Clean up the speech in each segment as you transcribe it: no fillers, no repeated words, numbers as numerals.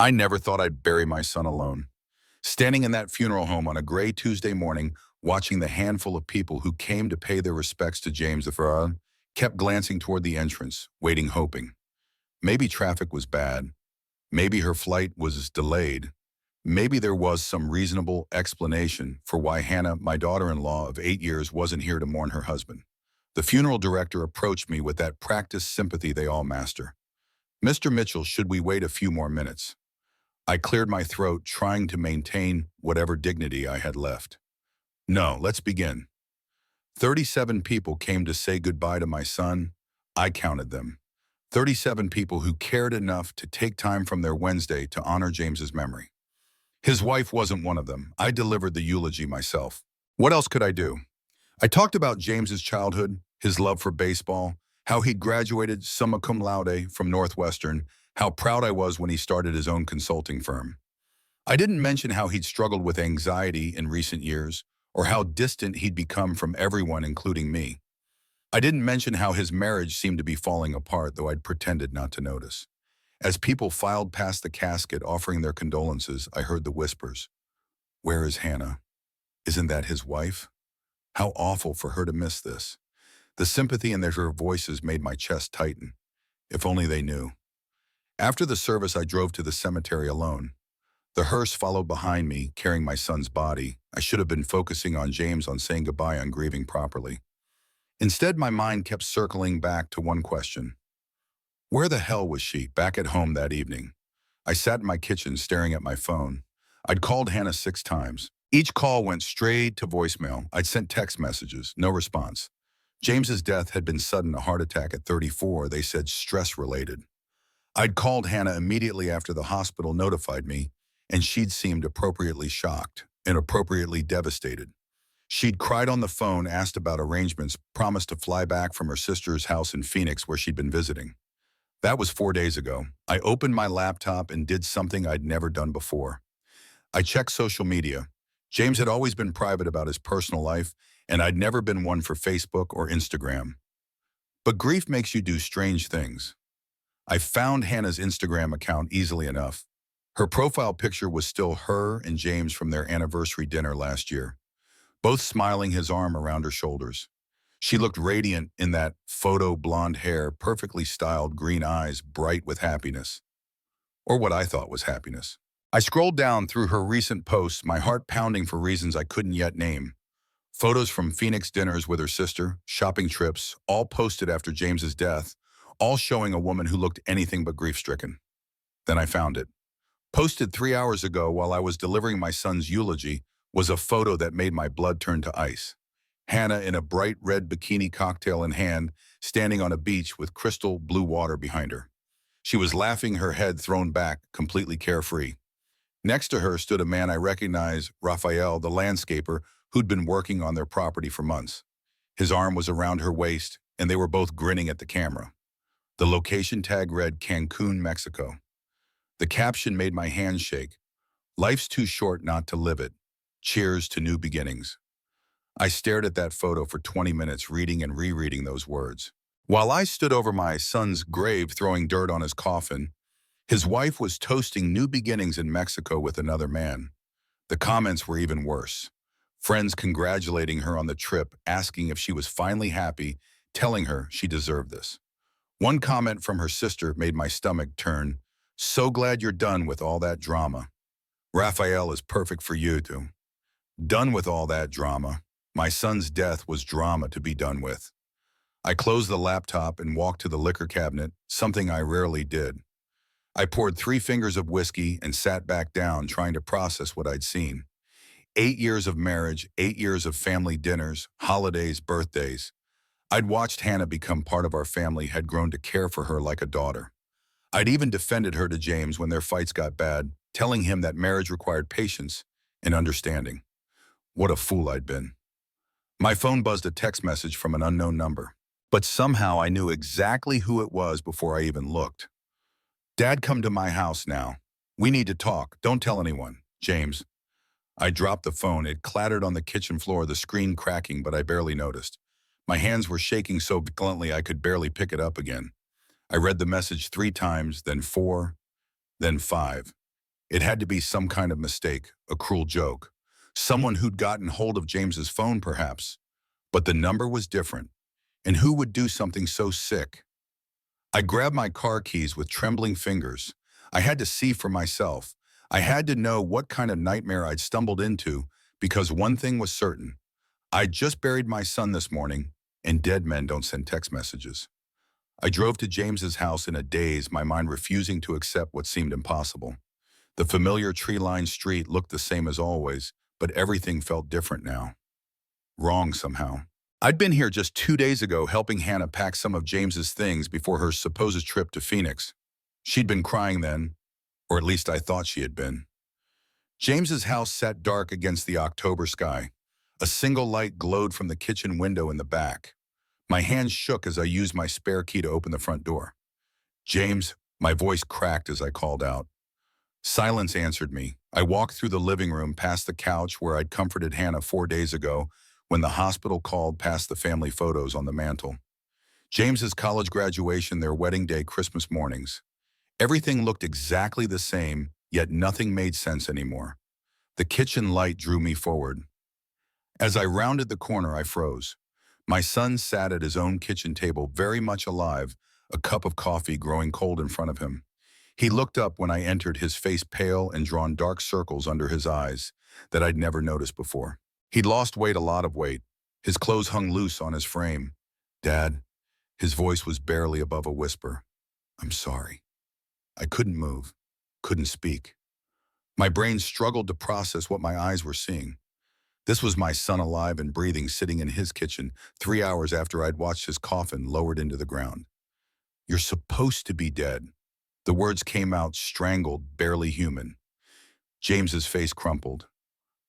I never thought I'd bury my son alone. Standing in that funeral home on a gray Tuesday morning, watching the handful of people who came to pay their respects to James the Pharaoh, kept glancing toward the entrance, waiting, hoping. Maybe traffic was bad. Maybe her flight was delayed. Maybe there was some reasonable explanation for why Hannah, my daughter-in-law of 8 years, wasn't here to mourn her husband. The funeral director approached me with that practiced sympathy they all master. "Mr. Mitchell, should we wait a few more minutes?" I cleared my throat, trying to maintain whatever dignity I had left. "No, let's begin." 37 people came to say goodbye to my son. I counted them. 37 people who cared enough to take time from their Wednesday to honor James's memory. His wife wasn't one of them. I delivered the eulogy myself. What else could I do? I talked about James's childhood, his love for baseball, how he'd graduated summa cum laude from Northwestern, how proud I was when he started his own consulting firm. I didn't mention how he'd struggled with anxiety in recent years, or how distant he'd become from everyone, including me. I didn't mention how his marriage seemed to be falling apart, though I'd pretended not to notice. As people filed past the casket offering their condolences, I heard the whispers. "Where is Hannah? Isn't that his wife? How awful for her to miss this." The sympathy in their voices made my chest tighten. If only they knew. After the service, I drove to the cemetery alone. The hearse followed behind me, carrying my son's body. I should have been focusing on James, on saying goodbye, on grieving properly. Instead, my mind kept circling back to one question. Where the hell was she back at home that evening? I sat in my kitchen staring at my phone. I'd called Hannah 6 times. Each call went straight to voicemail. I'd sent text messages, no response. James's death had been sudden, a heart attack at 34. They said stress-related. I'd called Hannah immediately after the hospital notified me, and she'd seemed appropriately shocked and appropriately devastated. She'd cried on the phone, asked about arrangements, promised to fly back from her sister's house in Phoenix where she'd been visiting. That was 4 days ago. I opened my laptop and did something I'd never done before. I checked social media. James had always been private about his personal life, and I'd never been one for Facebook or Instagram. But grief makes you do strange things. I found Hannah's Instagram account easily enough. Her profile picture was still her and James from their anniversary dinner last year, both smiling, his arm around her shoulders. She looked radiant in that photo, blonde hair, perfectly styled green eyes, bright with happiness. Or what I thought was happiness. I scrolled down through her recent posts, my heart pounding for reasons I couldn't yet name. Photos from Phoenix dinners with her sister, shopping trips, all posted after James's death, all showing a woman who looked anything but grief-stricken. Then I found it. Posted 3 hours ago while I was delivering my son's eulogy was a photo that made my blood turn to ice. Hannah in a bright red bikini, cocktail in hand, standing on a beach with crystal blue water behind her. She was laughing, her head thrown back, completely carefree. Next to her stood a man I recognized, Raphael, the landscaper, who'd been working on their property for months. His arm was around her waist, and they were both grinning at the camera. The location tag read Cancun, Mexico. The caption made my hands shake. "Life's too short not to live it. Cheers to new beginnings." I stared at that photo for 20 minutes, reading and rereading those words. While I stood over my son's grave throwing dirt on his coffin, his wife was toasting new beginnings in Mexico with another man. The comments were even worse. Friends congratulating her on the trip, asking if she was finally happy, telling her she deserved this. One comment from her sister made my stomach turn. "So glad you're done with all that drama. Raphael is perfect for you too." Done with all that drama. My son's death was drama to be done with. I closed the laptop and walked to the liquor cabinet, something I rarely did. I poured 3 fingers of whiskey and sat back down, trying to process what I'd seen. 8 years of marriage, 8 years of family dinners, holidays, birthdays. I'd watched Hannah become part of our family, had grown to care for her like a daughter. I'd even defended her to James when their fights got bad, telling him that marriage required patience and understanding. What a fool I'd been. My phone buzzed a text message from an unknown number, but somehow I knew exactly who it was before I even looked. "Dad, come to my house now. We need to talk. Don't tell anyone. James." I dropped the phone. It clattered on the kitchen floor, the screen cracking, but I barely noticed. My hands were shaking so violently I could barely pick it up again. I read the message 3 times, then 4, then 5. It had to be some kind of mistake, a cruel joke. Someone who'd gotten hold of James's phone, perhaps. But the number was different. And who would do something so sick? I grabbed my car keys with trembling fingers. I had to see for myself. I had to know what kind of nightmare I'd stumbled into, because one thing was certain. I'd just buried my son this morning, and dead men don't send text messages. I drove to James's house in a daze, my mind refusing to accept what seemed impossible. The familiar tree-lined street looked the same as always, but everything felt different now. Wrong somehow. I'd been here just 2 days ago helping Hannah pack some of James's things before her supposed trip to Phoenix. She'd been crying then, or at least I thought she had been. James's house sat dark against the October sky. A single light glowed from the kitchen window in the back. My hands shook as I used my spare key to open the front door. "James," my voice cracked as I called out. Silence answered me. I walked through the living room past the couch where I'd comforted Hannah 4 days ago when the hospital called, past the family photos on the mantel. James's college graduation, their wedding day, Christmas mornings. Everything looked exactly the same, yet nothing made sense anymore. The kitchen light drew me forward. As I rounded the corner, I froze. My son sat at his own kitchen table, very much alive, a cup of coffee growing cold in front of him. He looked up when I entered, his face pale and drawn dark circles under his eyes that I'd never noticed before. He'd lost weight, a lot of weight. His clothes hung loose on his frame. "Dad," his voice was barely above a whisper. "I'm sorry." I couldn't move, couldn't speak. My brain struggled to process what my eyes were seeing. This was my son, alive and breathing, sitting in his kitchen 3 hours after I'd watched his coffin lowered into the ground. "You're supposed to be dead." The words came out strangled, barely human. James's face crumpled.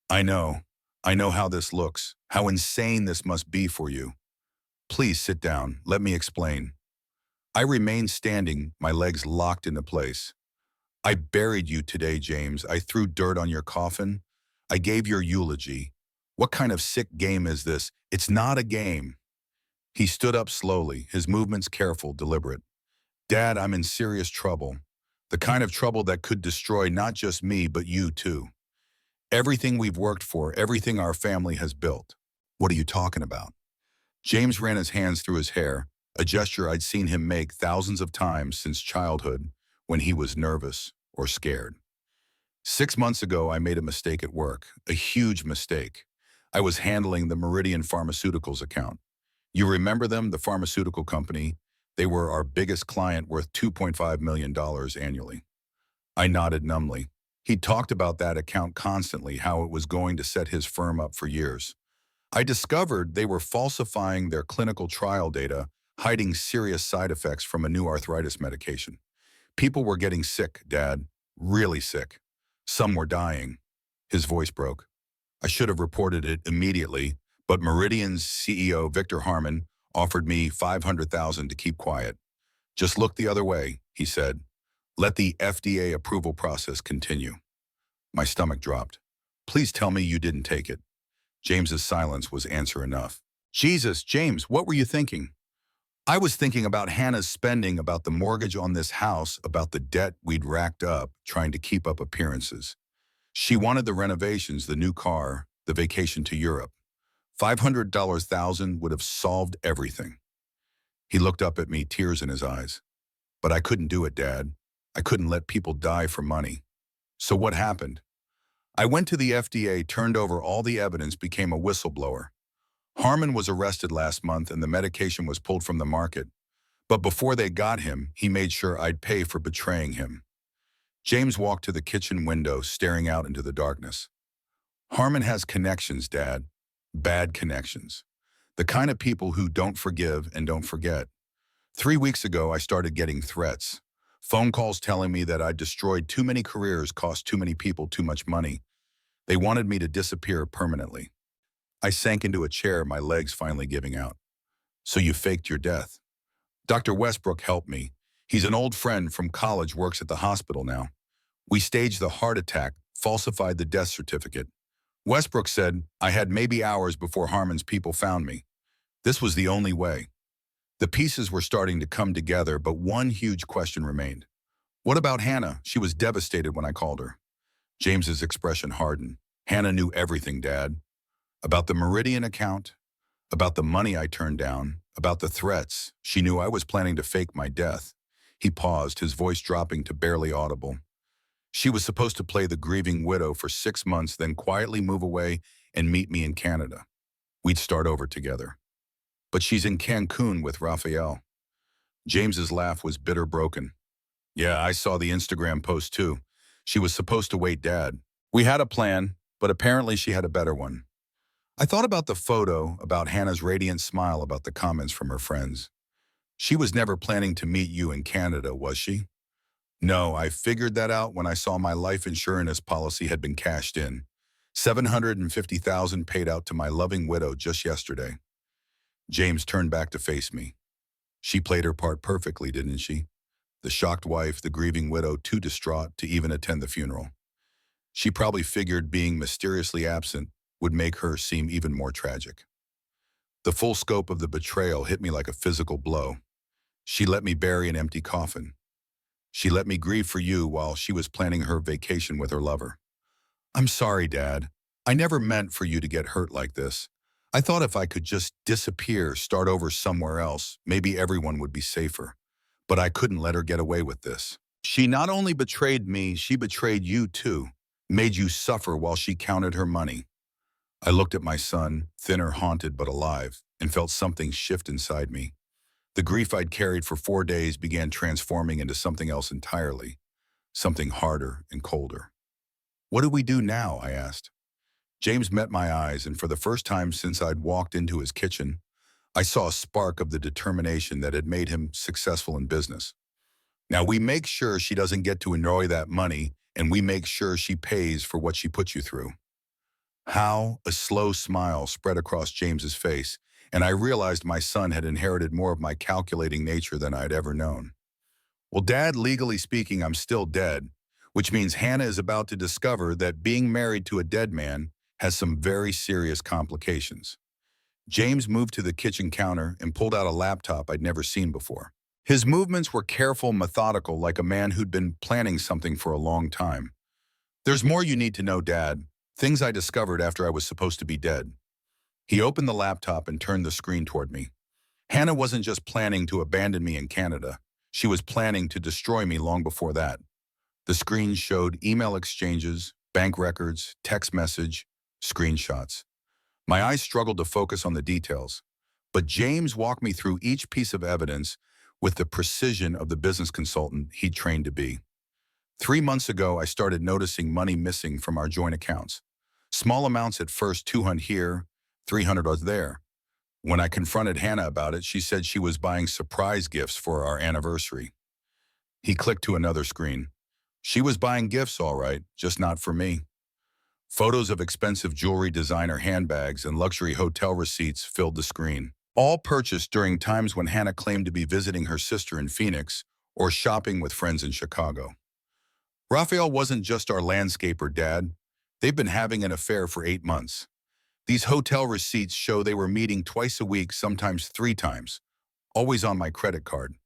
I know how this looks, how insane this must be for you. Please sit down, let me explain." I remained standing, my legs locked into place. "I buried you today, James. I threw dirt on your coffin. I gave your eulogy. What kind of sick game is this? It's not a game." He stood up slowly, his movements careful, deliberate. "Dad, I'm in serious trouble. The kind of trouble that could destroy not just me, but you too. Everything we've worked for, everything our family has built." "What are you talking about?" James ran his hands through his hair, a gesture I'd seen him make thousands of times since childhood when he was nervous or scared. "6 months ago, I made a mistake at work, a huge mistake. I was handling the Meridian Pharmaceuticals account. You remember them, the pharmaceutical company? They were our biggest client, worth $2.5 million annually. I nodded numbly. He'd talked about that account constantly, how it was going to set his firm up for years. I discovered they were falsifying their clinical trial data, hiding serious side effects from a new arthritis medication. People were getting sick, Dad, really sick. Some were dying." His voice broke. "I should have reported it immediately, but Meridian's CEO, Victor Harmon, offered me $500,000 to keep quiet. 'Just look the other way,' he said. 'Let the FDA approval process continue.'" My stomach dropped. "Please tell me you didn't take it." James's silence was answer enough. "Jesus, James, what were you thinking?" "I was thinking about Hannah's spending, about the mortgage on this house, about the debt we'd racked up trying to keep up appearances. She wanted the renovations, the new car, the vacation to Europe. $500,000 would have solved everything." He looked up at me, tears in his eyes. "But I couldn't do it, Dad. I couldn't let people die for money." "So what happened?" "I went to the FDA, turned over all the evidence, became a whistleblower. Harmon was arrested last month and the medication was pulled from the market. But before they got him, he made sure I'd pay for betraying him." James walked to the kitchen window, staring out into the darkness. "Harmon has connections, Dad. Bad connections. The kind of people who don't forgive and don't forget. 3 weeks ago, I started getting threats. Phone calls telling me that I'd destroyed too many careers, cost too many people too much money. They wanted me to disappear permanently." I sank into a chair, my legs finally giving out. "So you faked your death?" "Dr. Westbrook helped me. He's an old friend from college, works at the hospital now. We staged the heart attack, falsified the death certificate. Westbrook said I had maybe hours before Harmon's people found me. This was the only way." The pieces were starting to come together, but one huge question remained. What about Hannah? She was devastated when I called her. James's expression hardened. Hannah knew everything, Dad. About the Meridian account, about the money I turned down, about the threats. She knew I was planning to fake my death. He paused, his voice dropping to barely audible. She was supposed to play the grieving widow for 6 months, then quietly move away and meet me in Canada. We'd start over together. But she's in Cancun with Raphael. James's laugh was bitter broken. Yeah, I saw the Instagram post too. She was supposed to wait, Dad. We had a plan, but apparently she had a better one. I thought about the photo, about Hannah's radiant smile, about the comments from her friends. She was never planning to meet you in Canada, was she? No, I figured that out when I saw my life insurance policy had been cashed in. $750,000 paid out to my loving widow just yesterday. James turned back to face me. She played her part perfectly, didn't she? The shocked wife, the grieving widow, too distraught to even attend the funeral. She probably figured being mysteriously absent would make her seem even more tragic. The full scope of the betrayal hit me like a physical blow. She let me bury an empty coffin. She let me grieve for you while she was planning her vacation with her lover. I'm sorry, Dad. I never meant for you to get hurt like this. I thought if I could just disappear, start over somewhere else, maybe everyone would be safer. But I couldn't let her get away with this. She not only betrayed me, she betrayed you too, made you suffer while she counted her money. I looked at my son, thinner, haunted, but alive, and felt something shift inside me. The grief I'd carried for 4 days began transforming into something else entirely, something harder and colder. What do we do now? I asked. James met my eyes, and for the first time since I'd walked into his kitchen, I saw a spark of the determination that had made him successful in business. Now we make sure she doesn't get to enjoy that money, and we make sure she pays for what she put you through. How? A slow smile spread across James's face, and I realized my son had inherited more of my calculating nature than I'd ever known. Well, Dad, legally speaking, I'm still dead, which means Hannah is about to discover that being married to a dead man has some very serious complications. James moved to the kitchen counter and pulled out a laptop I'd never seen before. His movements were careful, methodical, like a man who'd been planning something for a long time. There's more you need to know, Dad. Things I discovered after I was supposed to be dead. He opened the laptop and turned the screen toward me. Hannah wasn't just planning to abandon me in Canada. She was planning to destroy me long before that. The screen showed email exchanges, bank records, text message, screenshots. My eyes struggled to focus on the details, but James walked me through each piece of evidence with the precision of the business consultant he'd trained to be. 3 months ago, I started noticing money missing from our joint accounts. Small amounts at first, 200 here, 300 there. When I confronted Hannah about it, she said she was buying surprise gifts for our anniversary. He clicked to another screen. She was buying gifts, all right, just not for me. Photos of expensive jewelry, designer handbags, and luxury hotel receipts filled the screen, all purchased during times when Hannah claimed to be visiting her sister in Phoenix or shopping with friends in Chicago. Raphael wasn't just our landscaper, Dad. They've been having an affair for 8 months. These hotel receipts show they were meeting twice a week, sometimes 3 times, always on my credit card.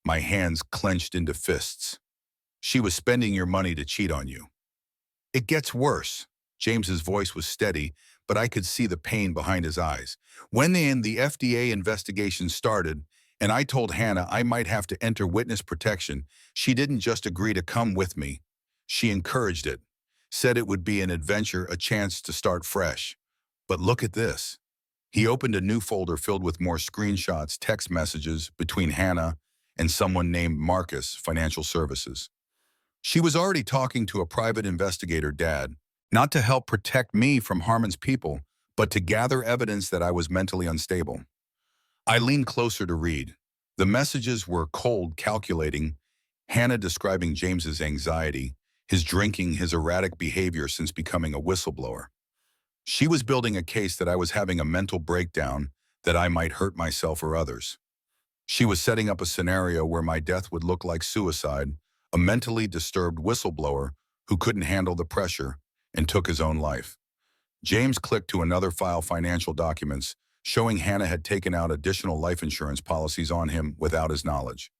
My hands clenched into fists. She was spending your money to cheat on you. It gets worse. James's voice was steady, but I could see the pain behind his eyes. When the FDA investigation started, and I told Hannah I might have to enter witness protection, she didn't just agree to come with me. She encouraged it, said it would be an adventure, a chance to start fresh. But look at this. He opened a new folder filled with more screenshots, text messages between Hannah and someone named Marcus, Financial Services. She was already talking to a private investigator, Dad, not to help protect me from Harmon's people, but to gather evidence that I was mentally unstable. I leaned closer to read. The messages were cold, calculating, Hannah describing James's anxiety, his drinking, his erratic behavior since becoming a whistleblower. She was building a case that I was having a mental breakdown, that I might hurt myself or others. She was setting up a scenario where my death would look like suicide, a mentally disturbed whistleblower who couldn't handle the pressure and took his own life. James clicked to another file, financial documents, showing Hannah had taken out additional life insurance policies on him without his knowledge.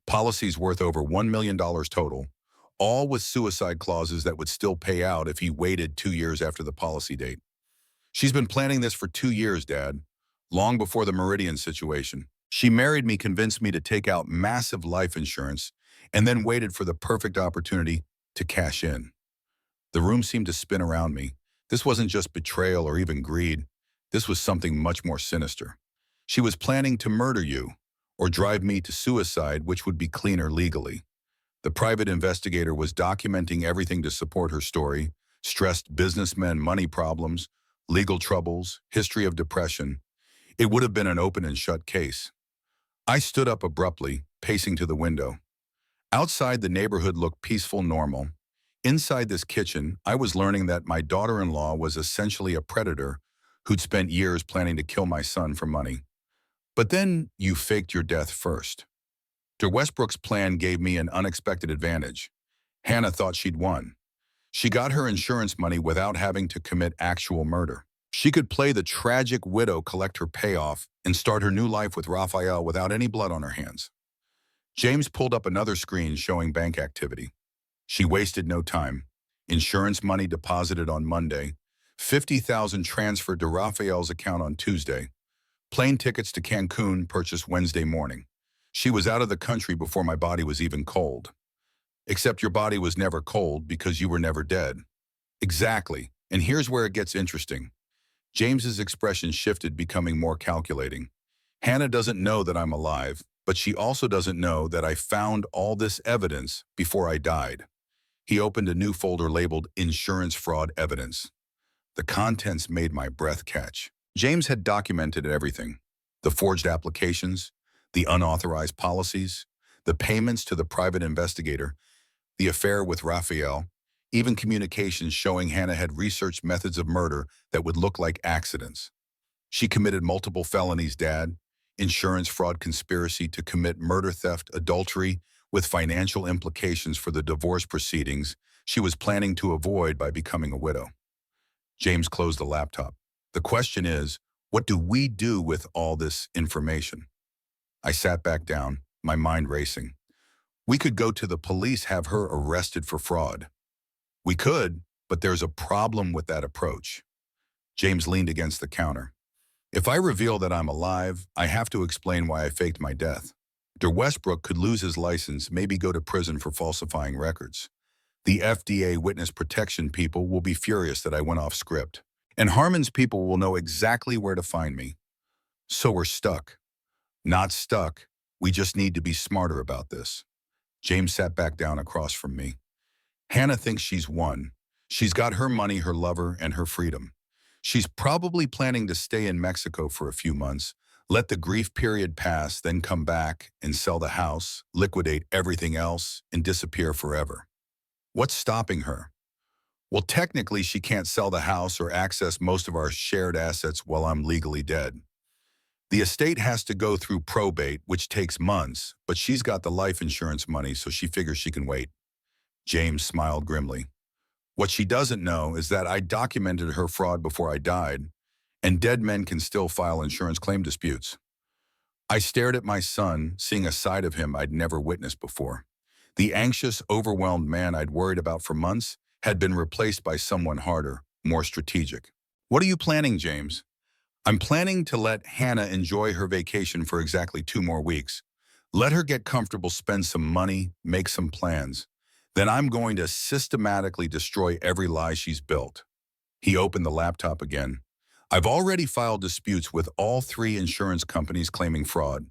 Policies worth over $1 million total, all with suicide clauses that would still pay out if he waited 2 years after the policy date. She's been planning this for 2 years, Dad, long before the Meridian situation. She married me, convinced me to take out massive life insurance, and then waited for the perfect opportunity to cash in. The room seemed to spin around me. This wasn't just betrayal or even greed. This was something much more sinister. She was planning to murder you, or drive me to suicide, which would be cleaner legally. The private investigator was documenting everything to support her story: stressed businessmen, money problems, legal troubles, history of depression. It would have been an open and shut case. I stood up abruptly, pacing to the window. Outside, the neighborhood looked peaceful, normal. Inside this kitchen, I was learning that my daughter-in-law was essentially a predator who'd spent years planning to kill my son for money. But then you faked your death first. Westbrook's plan gave me an unexpected advantage. Hannah thought she'd won. She got her insurance money without having to commit actual murder. She could play the tragic widow, collect her payoff, and start her new life with Raphael without any blood on her hands. James pulled up another screen showing bank activity. She wasted no time. Insurance money deposited on Monday, 50,000 transferred to Raphael's account on Tuesday, plane tickets to Cancun purchased Wednesday morning. She was out of the country before my body was even cold. Except your body was never cold because you were never dead. Exactly. And here's where it gets interesting. James's expression shifted, becoming more calculating. Hannah doesn't know that I'm alive, but she also doesn't know that I found all this evidence before I died. He opened a new folder labeled Insurance Fraud Evidence. The contents made my breath catch. James had documented everything: the forged applications, the unauthorized policies, the payments to the private investigator, the affair with Raphael, even communications showing Hannah had researched methods of murder that would look like accidents. She committed multiple felonies, Dad: insurance fraud, conspiracy to commit murder, theft, adultery, with financial implications for the divorce proceedings she was planning to avoid by becoming a widow. James closed the laptop. The question is, what do we do with all this information? I sat back down, my mind racing. We could go to the police, have her arrested for fraud. We could, but there's a problem with that approach. James leaned against the counter. If I reveal that I'm alive, I have to explain why I faked my death. Westbrook could lose his license, maybe go to prison for falsifying records. The FDA witness protection people will be furious that I went off script. And Harmon's people will know exactly where to find me. So we're stuck. Not stuck. We just need to be smarter about this. James sat back down across from me. Hannah thinks she's won. She's got her money, her lover, and her freedom. She's probably planning to stay in Mexico for a few months, let the grief period pass, then come back and sell the house, liquidate everything else, and disappear forever. What's stopping her? Well, technically, she can't sell the house or access most of our shared assets while I'm legally dead. The estate has to go through probate, which takes months, but she's got the life insurance money, so she figures she can wait. James smiled grimly. What she doesn't know is that I documented her fraud before I died, and dead men can still file insurance claim disputes. I stared at my son, seeing a side of him I'd never witnessed before. The anxious, overwhelmed man I'd worried about for months had been replaced by someone harder, more strategic. What are you planning, James? I'm planning to let Hannah enjoy her vacation for exactly 2 more weeks. Let her get comfortable, spend some money, make some plans. Then I'm going to systematically destroy every lie she's built. He opened the laptop again. I've already filed disputes with all 3 insurance companies claiming fraud.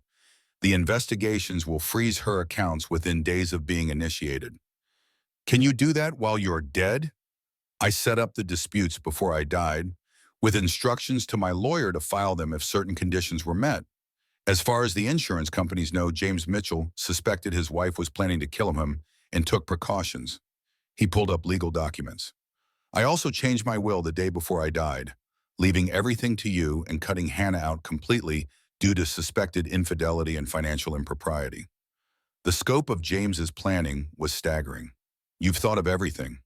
The investigations will freeze her accounts within days of being initiated. Can you do that while you're dead? I set up the disputes before I died, with instructions to my lawyer to file them if certain conditions were met. As far as the insurance companies know, James Mitchell suspected his wife was planning to kill him and took precautions. He pulled up legal documents. I also changed my will the day before I died, leaving everything to you and cutting Hannah out completely due to suspected infidelity and financial impropriety. The scope of James's planning was staggering. You've thought of everything.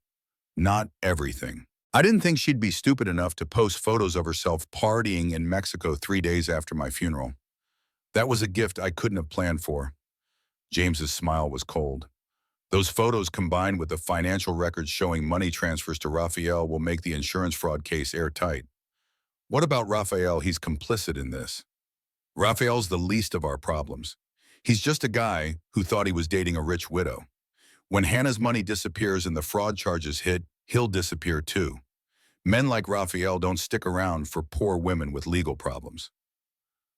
Not everything. I didn't think she'd be stupid enough to post photos of herself partying in Mexico 3 days after my funeral. That was a gift I couldn't have planned for. James's smile was cold. Those photos combined with the financial records showing money transfers to Raphael will make the insurance fraud case airtight. What about Raphael? He's complicit in this. Raphael's the least of our problems. He's just a guy who thought he was dating a rich widow. When Hannah's money disappears and the fraud charges hit, he'll disappear too. Men like Raphael don't stick around for poor women with legal problems.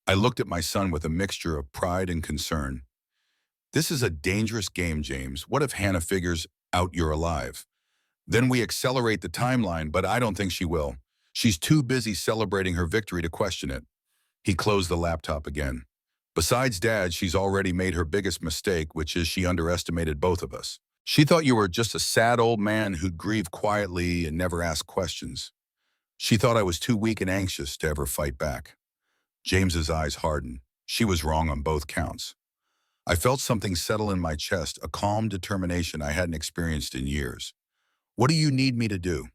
I looked at my son with a mixture of pride and concern. This is a dangerous game, James. What if Hannah figures out you're alive? Then we accelerate the timeline, but I don't think she will. She's too busy celebrating her victory to question it. He closed the laptop again. Besides Dad, she's already made her biggest mistake, which is she underestimated both of us. She thought you were just a sad old man who'd grieve quietly and never ask questions. She thought I was too weak and anxious to ever fight back. James's eyes hardened. She was wrong on both counts. I felt something settle in my chest, a calm determination I hadn't experienced in years. What do you need me to do?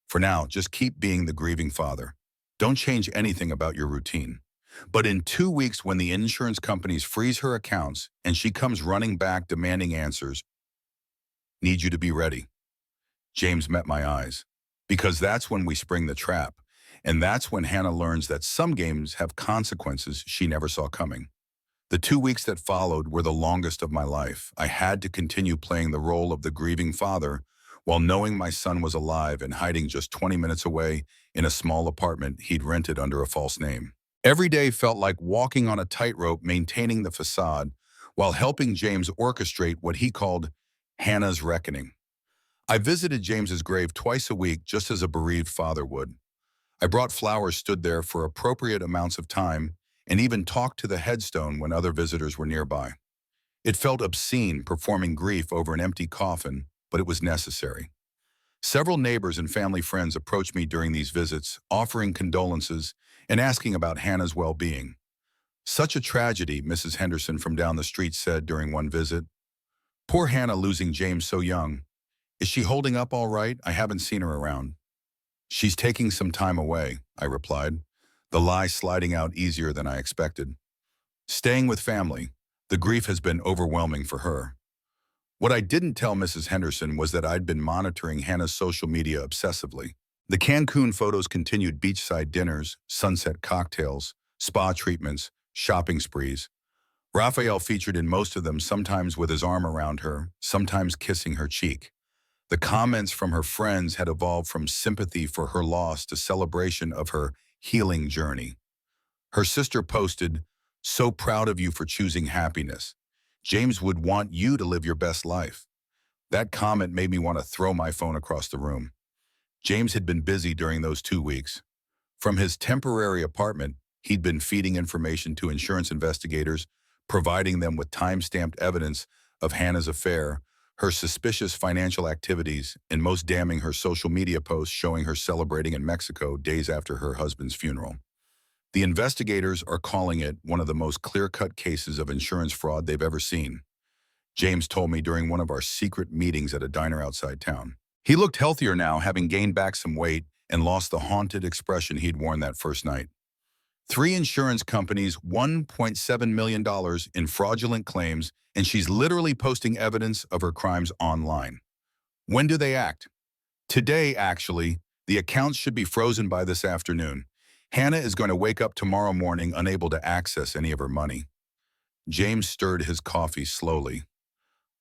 For now, just keep being the grieving father. Don't change anything about your routine. But in 2 weeks, when the insurance companies freeze her accounts and she comes running back demanding answers, need you to be ready. James met my eyes. Because that's when we spring the trap. And that's when Hannah learns that some games have consequences she never saw coming. The 2 weeks that followed were the longest of my life. I had to continue playing the role of the grieving father while knowing my son was alive and hiding just 20 minutes away in a small apartment he'd rented under a false name. Every day felt like walking on a tightrope, maintaining the facade while helping James orchestrate what he called Hannah's reckoning. I visited James's grave twice a week, just as a bereaved father would. I brought flowers, stood there for appropriate amounts of time, and even talked to the headstone when other visitors were nearby. It felt obscene performing grief over an empty coffin, but it was necessary. Several neighbors and family friends approached me during these visits, offering condolences and asking about Hannah's well-being. Such a tragedy, Mrs. Henderson from down the street said during one visit. Poor Hannah losing James so young. Is she holding up all right? I haven't seen her around. She's taking some time away, I replied, the lie sliding out easier than I expected. Staying with family, the grief has been overwhelming for her. What I didn't tell Mrs. Henderson was that I'd been monitoring Hannah's social media obsessively. The Cancun photos continued beachside dinners, sunset cocktails, spa treatments, shopping sprees. Raphael featured in most of them, sometimes with his arm around her, sometimes kissing her cheek. The comments from her friends had evolved from sympathy for her loss to celebration of her healing journey. Her sister posted, "So proud of you for choosing happiness. James would want you to live your best life." That comment made me want to throw my phone across the room. James had been busy during those 2 weeks. From his temporary apartment, he'd been feeding information to insurance investigators, providing them with time-stamped evidence of Hannah's affair, her suspicious financial activities, and most damning, her social media posts showing her celebrating in Mexico days after her husband's funeral. The investigators are calling it one of the most clear-cut cases of insurance fraud they've ever seen, James told me during one of our secret meetings at a diner outside town. He looked healthier now, having gained back some weight and lost the haunted expression he'd worn that first night. 3 insurance companies, $1.7 million in fraudulent claims, and she's literally posting evidence of her crimes online. When do they act? Today, actually. The accounts should be frozen by this afternoon. Hannah is going to wake up tomorrow morning unable to access any of her money. James stirred his coffee slowly.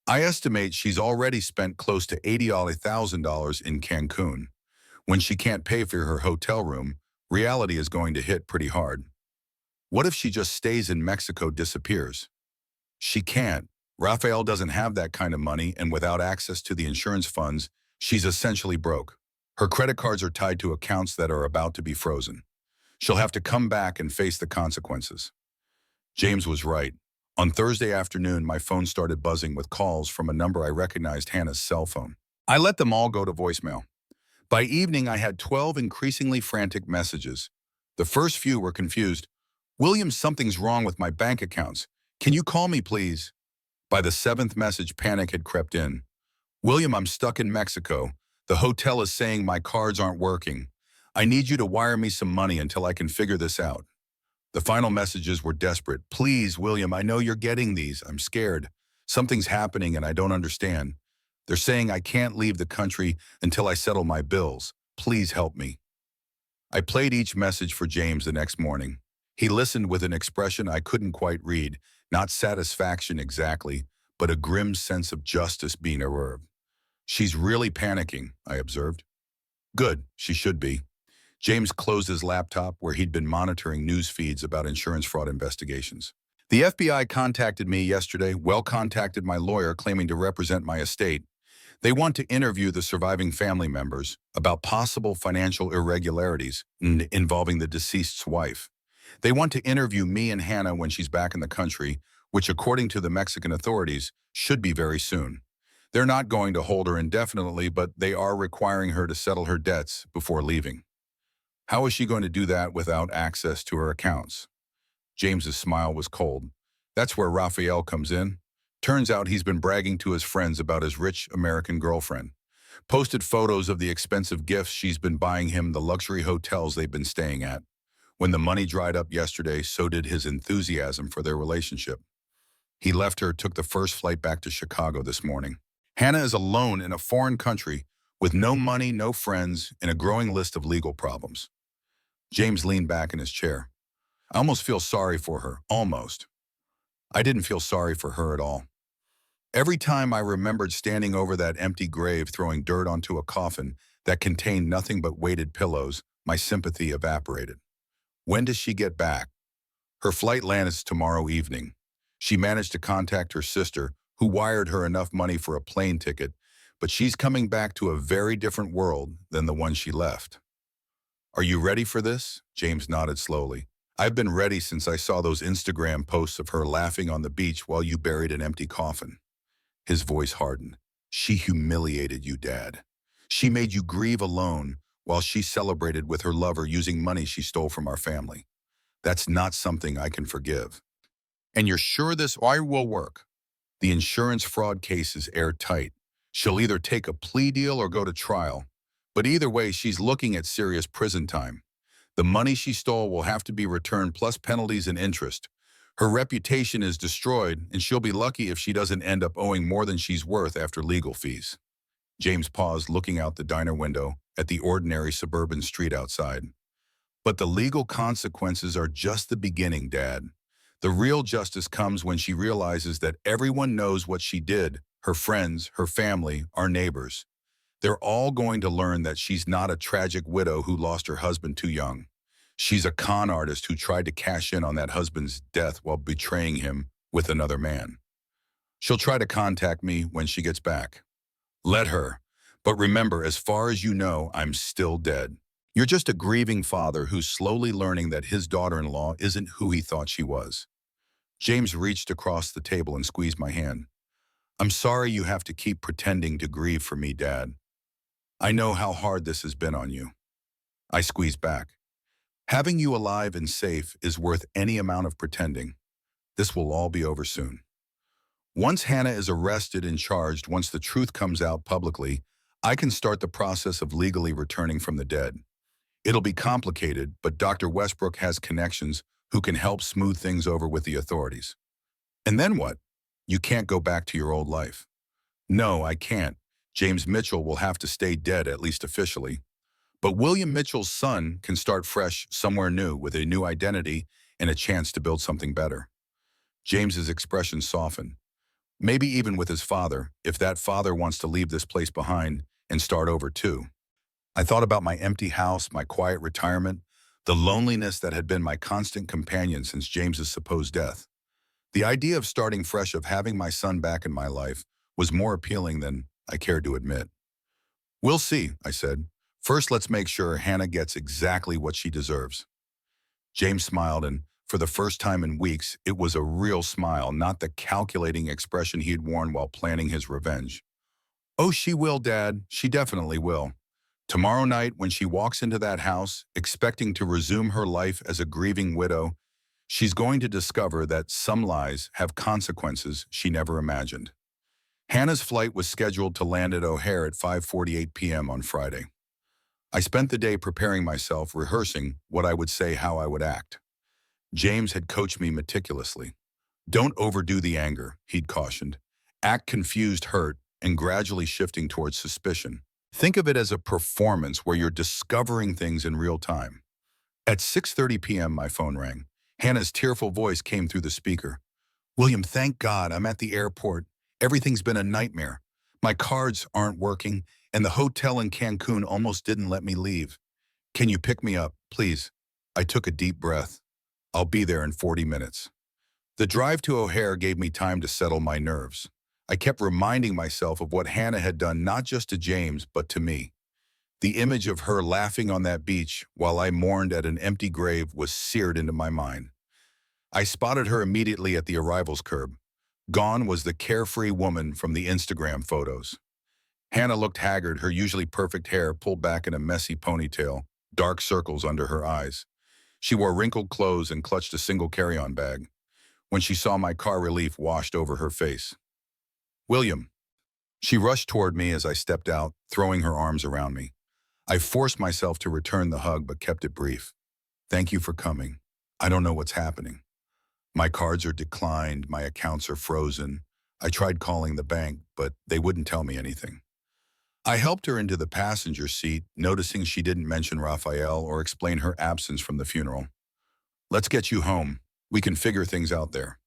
I estimate she's already spent close to $80,000 in Cancun. When she can't pay for her hotel room, reality is going to hit pretty hard. What if she just stays in Mexico, disappears? She can't. Raphael doesn't have that kind of money, and without access to the insurance funds, she's essentially broke. Her credit cards are tied to accounts that are about to be frozen. She'll have to come back and face the consequences. James was right. On Thursday afternoon, my phone started buzzing with calls from a number I recognized, Hannah's cell phone. I let them all go to voicemail. By evening, I had 12 increasingly frantic messages. The first few were confused. "William, something's wrong with my bank accounts. Can you call me, please?" By the 7th message, panic had crept in. "William, I'm stuck in Mexico. The hotel is saying my cards aren't working. I need you to wire me some money until I can figure this out." The final messages were desperate. "Please, William, I know you're getting these. I'm scared. Something's happening and I don't understand. They're saying I can't leave the country until I settle my bills. Please help me. I played each message for James the next morning. He listened with an expression I couldn't quite read, not satisfaction exactly, but a grim sense of justice being served. She's really panicking, I observed. Good, she should be. James closed his laptop where he'd been monitoring news feeds about insurance fraud investigations. The FBI contacted me yesterday, contacted my lawyer claiming to represent my estate. They want to interview the surviving family members about possible financial irregularities involving the deceased's wife. They want to interview me and Hannah when she's back in the country, which according to the Mexican authorities should be very soon. They're not going to hold her indefinitely, but they are requiring her to settle her debts before leaving. How is she going to do that without access to her accounts? James's smile was cold. That's where Raphael comes in. Turns out he's been bragging to his friends about his rich American girlfriend. Posted photos of the expensive gifts she's been buying him, the luxury hotels they've been staying at. When the money dried up yesterday, so did his enthusiasm for their relationship. He left her, took the first flight back to Chicago this morning. Hannah is alone in a foreign country with no money, no friends, and a growing list of legal problems. James leaned back in his chair. I almost feel sorry for her, almost. I didn't feel sorry for her at all. Every time I remembered standing over that empty grave throwing dirt onto a coffin that contained nothing but weighted pillows, my sympathy evaporated. When does she get back? Her flight lands tomorrow evening. She managed to contact her sister, who wired her enough money for a plane ticket, but she's coming back to a very different world than the one she left. Are you ready for this? James nodded slowly. I've been ready since I saw those Instagram posts of her laughing on the beach while you buried an empty coffin. His voice hardened. She humiliated you, Dad. She made you grieve alone while she celebrated with her lover using money she stole from our family. That's not something I can forgive. And you're sure this will work? The insurance fraud case is airtight. She'll either take a plea deal or go to trial. But either way, she's looking at serious prison time. The money she stole will have to be returned plus penalties and interest. Her reputation is destroyed, and she'll be lucky if she doesn't end up owing more than she's worth after legal fees. James paused, looking out the diner window at the ordinary suburban street outside. But the legal consequences are just the beginning, Dad. The real justice comes when she realizes that everyone knows what she did, her friends, her family, our neighbors. They're all going to learn that she's not a tragic widow who lost her husband too young. She's a con artist who tried to cash in on that husband's death while betraying him with another man. She'll try to contact me when she gets back. Let her. But remember, as far as you know, I'm still dead. You're just a grieving father who's slowly learning that his daughter-in-law isn't who he thought she was. James reached across the table and squeezed my hand. I'm sorry you have to keep pretending to grieve for me, Dad. I know how hard this has been on you. I squeezed back. Having you alive and safe is worth any amount of pretending. This will all be over soon. Once Hannah is arrested and charged, once the truth comes out publicly, I can start the process of legally returning from the dead. It'll be complicated, but Dr. Westbrook has connections who can help smooth things over with the authorities. And then what? You can't go back to your old life. No, I can't. James Mitchell will have to stay dead, at least officially. But William Mitchell's son can start fresh somewhere new with a new identity and a chance to build something better. James's expression softened. Maybe even with his father, if that father wants to leave this place behind and start over too. I thought about my empty house, my quiet retirement, the loneliness that had been my constant companion since James's supposed death. The idea of starting fresh, of having my son back in my life, was more appealing than I cared to admit. We'll see, I said. First, let's make sure Hannah gets exactly what she deserves. James smiled, and for the first time in weeks, it was a real smile, not the calculating expression he had worn while planning his revenge. Oh, she will, Dad. She definitely will. Tomorrow night, when she walks into that house, expecting to resume her life as a grieving widow, she's going to discover that some lies have consequences she never imagined. Hannah's flight was scheduled to land at O'Hare at 5:48 p.m. on Friday. I spent the day preparing myself, rehearsing what I would say, how I would act. James had coached me meticulously. Don't overdo the anger, he'd cautioned. Act confused, hurt, and gradually shifting towards suspicion. Think of it as a performance where you're discovering things in real time. At 6:30 p.m., my phone rang. Hannah's tearful voice came through the speaker. "William, thank God, I'm at the airport. Everything's been a nightmare. My cards aren't working, and the hotel in Cancun almost didn't let me leave. Can you pick me up, please?" I took a deep breath. "I'll be there in 40 minutes." The drive to O'Hare gave me time to settle my nerves. I kept reminding myself of what Hannah had done not just to James, but to me. The image of her laughing on that beach while I mourned at an empty grave was seared into my mind. I spotted her immediately at the arrivals curb. Gone was the carefree woman from the Instagram photos. Hannah looked haggard, her usually perfect hair pulled back in a messy ponytail, dark circles under her eyes. She wore wrinkled clothes and clutched a single carry-on bag. When she saw my car, relief washed over her face. "William." She rushed toward me as I stepped out, throwing her arms around me. I forced myself to return the hug but kept it brief. "Thank you for coming. I don't know what's happening. My cards are declined, my accounts are frozen. I tried calling the bank, but they wouldn't tell me anything." I helped her into the passenger seat, noticing she didn't mention Raphael or explain her absence from the funeral. "Let's get you home. We can figure things out there."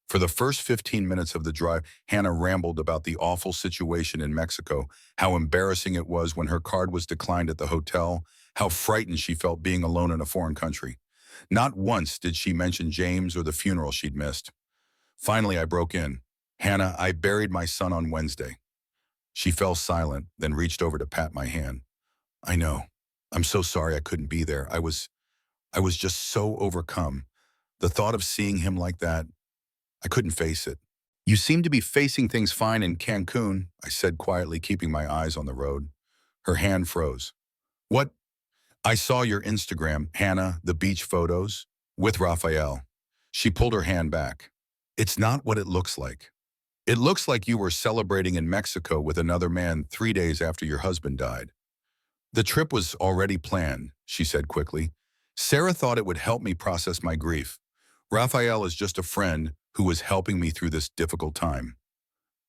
For the first 15 minutes of the drive, Hannah rambled about the awful situation in Mexico, how embarrassing it was when her card was declined at the hotel, how frightened she felt being alone in a foreign country. Not once did she mention James or the funeral she'd missed. Finally, I broke in. "Hannah, I buried my son on Wednesday." She fell silent, then reached over to pat my hand. "I know. I'm so sorry I couldn't be there. I was just so overcome. The thought of seeing him like that, I couldn't face it." "You seem to be facing things fine in Cancun," I said quietly, keeping my eyes on the road. Her hand froze. "What?" "I saw your Instagram, Hannah, the beach photos, with Raphael." She pulled her hand back. "It's not what it looks like. It looks like you were celebrating in Mexico with another man 3 days after your husband died." "The trip was already planned," she said quickly. "Sarah thought it would help me process my grief. Raphael is just a friend who was helping me through this difficult time."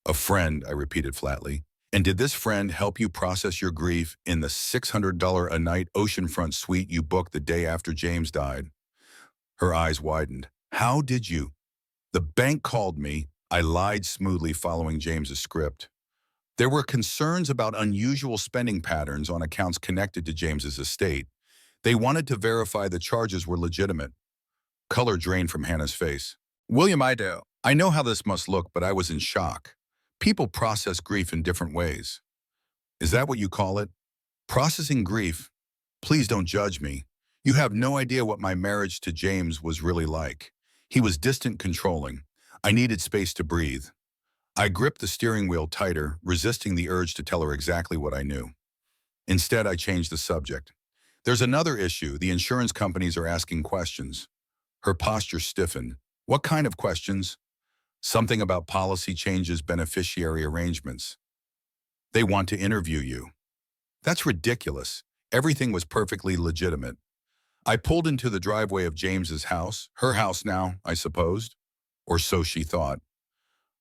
"A friend," I repeated flatly. "And did this friend help you process your grief in the $600 a night oceanfront suite you booked the day after James died?" Her eyes widened. "How did you?" "The bank called me." I lied smoothly, following James's script. "There were concerns about unusual spending patterns on accounts connected to James's estate. They wanted to verify the charges were legitimate." Color drained from Hannah's face. "William, I know how this must look, but I was in shock. People process grief in different ways." "Is that what you call it? Processing grief? Please don't judge me. You have no idea what my marriage to James was really like. He was distant, controlling. I needed space to breathe." I gripped the steering wheel tighter, resisting the urge to tell her exactly what I knew. Instead, I changed the subject. "There's another issue. The insurance companies are asking questions." Her posture stiffened. "What kind of questions?" "Something about policy changes, beneficiary arrangements. They want to interview you." "That's ridiculous. Everything was perfectly legitimate." I pulled into the driveway of James's house, her house now, I supposed. Or so she thought.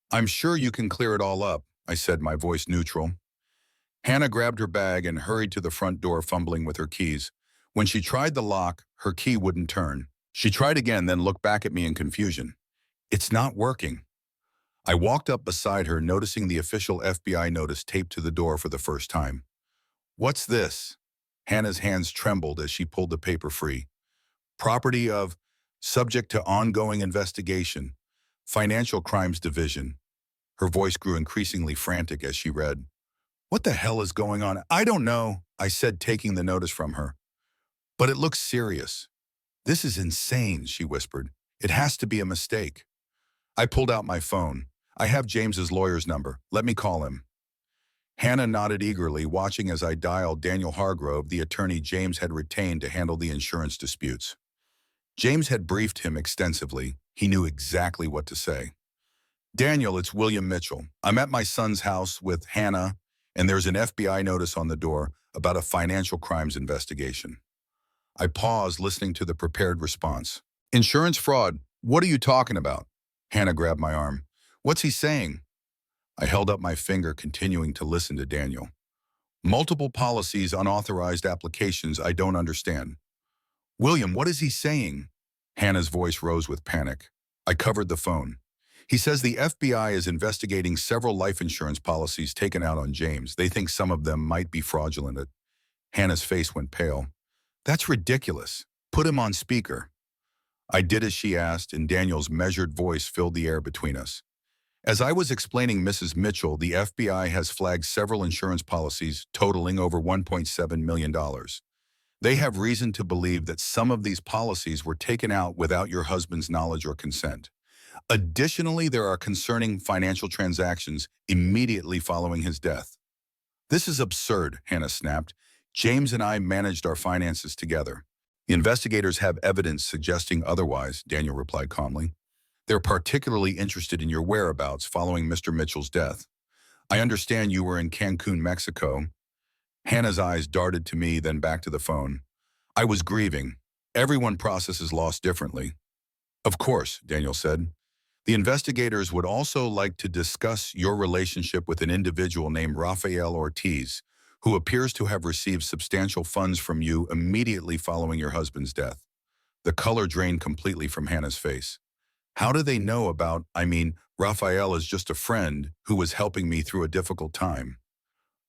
"I'm sure you can clear it all up," I said, my voice neutral. Hannah grabbed her bag and hurried to the front door, fumbling with her keys. When she tried the lock, her key wouldn't turn. She tried again, then looked back at me in confusion. "It's not working." I walked up beside her, noticing the official FBI notice taped to the door for the first time. "What's this?" Hannah's hands trembled as she pulled the paper free. "Property of, subject to ongoing investigation, Financial Crimes Division." Her voice grew increasingly frantic as she read. "What the hell is going on?" "I don't know," I said, taking the notice from her. "But it looks serious." "This is insane," she whispered. "It has to be a mistake." I pulled out my phone. "I have James's lawyer's number. Let me call him." Hannah nodded eagerly, watching as I dialed Daniel Hargrove, the attorney James had retained to handle the insurance disputes. James had briefed him extensively. He knew exactly what to say. "Daniel, it's William Mitchell. I'm at my son's house with Hannah, and there's an FBI notice on the door about a financial crimes investigation." I paused, listening to the prepared response. "Insurance fraud? What are you talking about?" Hannah grabbed my arm. "What's he saying?" I held up my finger, continuing to listen to Daniel. Multiple policies, unauthorized applications, I don't understand. William, what is he saying? Hannah's voice rose with panic. I covered the phone. He says the FBI is investigating several life insurance policies taken out on James. They think some of them might be fraudulent. Hannah's face went pale. That's ridiculous. Put him on speaker. I did as she asked, and Daniel's measured voice filled the air between us. As I was explaining, Mrs. Mitchell, the FBI has flagged several insurance policies totaling over $1.7 million. They have reason to believe that some of these policies were taken out without your husband's knowledge or consent. Additionally, there are concerning financial transactions immediately following his death. This is absurd, Hannah snapped. James and I managed our finances together. The investigators have evidence suggesting otherwise, Daniel replied calmly. They're particularly interested in your whereabouts following Mr. Mitchell's death. I understand you were in Cancun, Mexico. Hannah's eyes darted to me, then back to the phone. I was grieving. Everyone processes loss differently. Of course, Daniel said. The investigators would also like to discuss your relationship with an individual named Rafael Ortiz, who appears to have received substantial funds from you immediately following your husband's death. The color drained completely from Hannah's face. How do they know about, Rafael is just a friend who was helping me through a difficult time.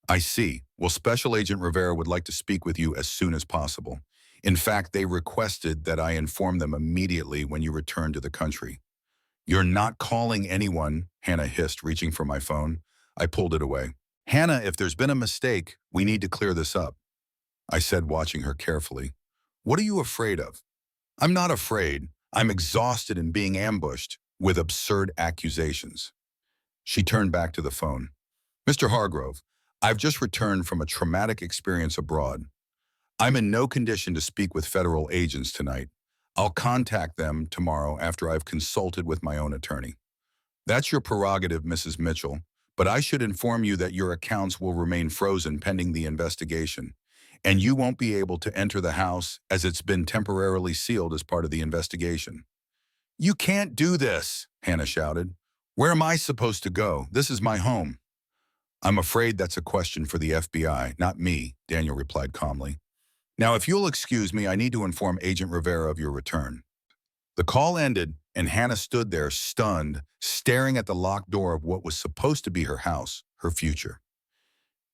I see. Well, Special Agent Rivera would like to speak with you as soon as possible. In fact, they requested that I inform them immediately when you return to the country. You're not calling anyone, Hannah hissed, reaching for my phone. I pulled it away. Hannah, if there's been a mistake, we need to clear this up. I said, watching her carefully. What are you afraid of? I'm not afraid. I'm exhausted in being ambushed with absurd accusations. She turned back to the phone. Mr. Hargrove, I've just returned from a traumatic experience abroad. I'm in no condition to speak with federal agents tonight. I'll contact them tomorrow after I've consulted with my own attorney. That's your prerogative, Mrs. Mitchell, but I should inform you that your accounts will remain frozen pending the investigation, and you won't be able to enter the house as it's been temporarily sealed as part of the investigation. You can't do this, Hannah shouted. Where am I supposed to go? This is my home. I'm afraid that's a question for the FBI, not me, Daniel replied calmly. Now, if you'll excuse me, I need to inform Agent Rivera of your return. The call ended, and Hannah stood there, stunned, staring at the locked door of what was supposed to be her house, her future.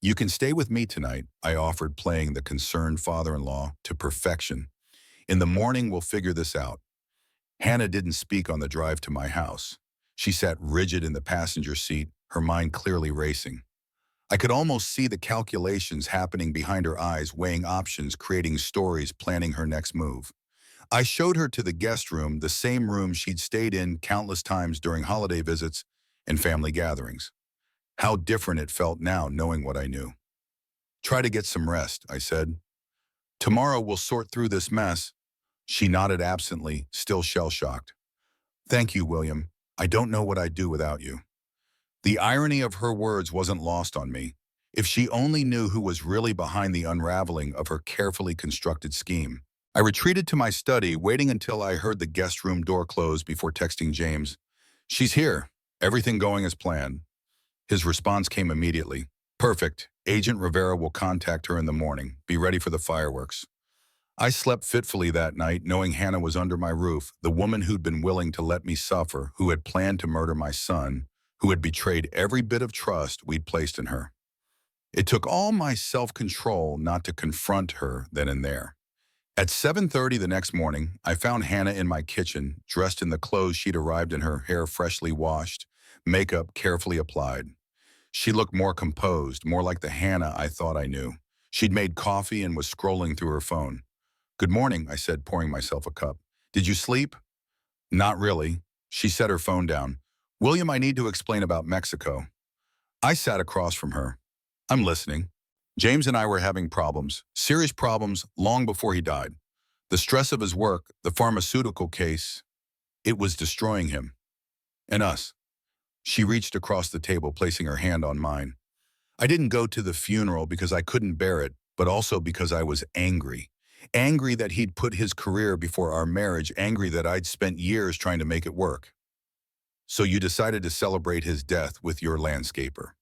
You can stay with me tonight, I offered, playing the concerned father-in-law to perfection. In the morning, we'll figure this out. Hannah didn't speak on the drive to my house. She sat rigid in the passenger seat, her mind clearly racing. I could almost see the calculations happening behind her eyes, weighing options, creating stories, planning her next move. I showed her to the guest room, the same room she'd stayed in countless times during holiday visits and family gatherings. How different it felt now, knowing what I knew. Try to get some rest, I said. Tomorrow we'll sort through this mess. She nodded absently, still shell-shocked. Thank you, William. I don't know what I'd do without you. The irony of her words wasn't lost on me. If she only knew who was really behind the unraveling of her carefully constructed scheme. I retreated to my study, waiting until I heard the guest room door close before texting James. She's here. Everything going as planned. His response came immediately. Perfect. Agent Rivera will contact her in the morning. Be ready for the fireworks. I slept fitfully that night, knowing Hannah was under my roof, the woman who'd been willing to let me suffer, who had planned to murder my son, who had betrayed every bit of trust we'd placed in her. It took all my self-control not to confront her then and there. At 7:30 the next morning, I found Hannah in my kitchen, dressed in the clothes she'd arrived in, her hair freshly washed, makeup carefully applied. She looked more composed, more like the Hannah I thought I knew. She'd made coffee and was scrolling through her phone. Good morning, I said, pouring myself a cup. Did you sleep? Not really. She set her phone down. William, I need to explain about Mexico. I sat across from her. I'm listening. James and I were having problems, serious problems, long before he died. The stress of his work, the pharmaceutical case, it was destroying him. And us. She reached across the table, placing her hand on mine. I didn't go to the funeral because I couldn't bear it, but also because I was angry. Angry that he'd put his career before our marriage, angry that I'd spent years trying to make it work. So you decided to celebrate his death with your landscaper.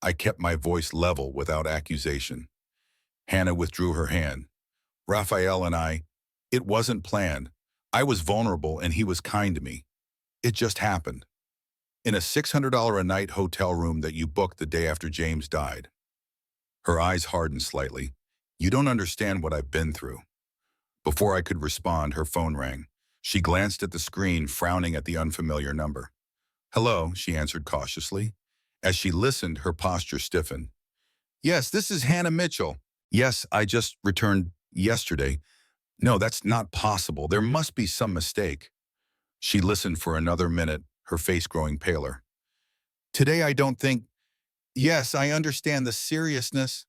I kept my voice level without accusation. Hannah withdrew her hand. Raphael and it wasn't planned. I was vulnerable and he was kind to me. It just happened. In a $600 a night hotel room that you booked the day after James died. Her eyes hardened slightly. You don't understand what I've been through. Before I could respond, her phone rang. She glanced at the screen, frowning at the unfamiliar number. Hello, she answered cautiously. As she listened, her posture stiffened. Yes, this is Hannah Mitchell. Yes, I just returned yesterday. No, that's not possible. There must be some mistake. She listened for another minute, her face growing paler. Today I don't think... Yes, I understand the seriousness.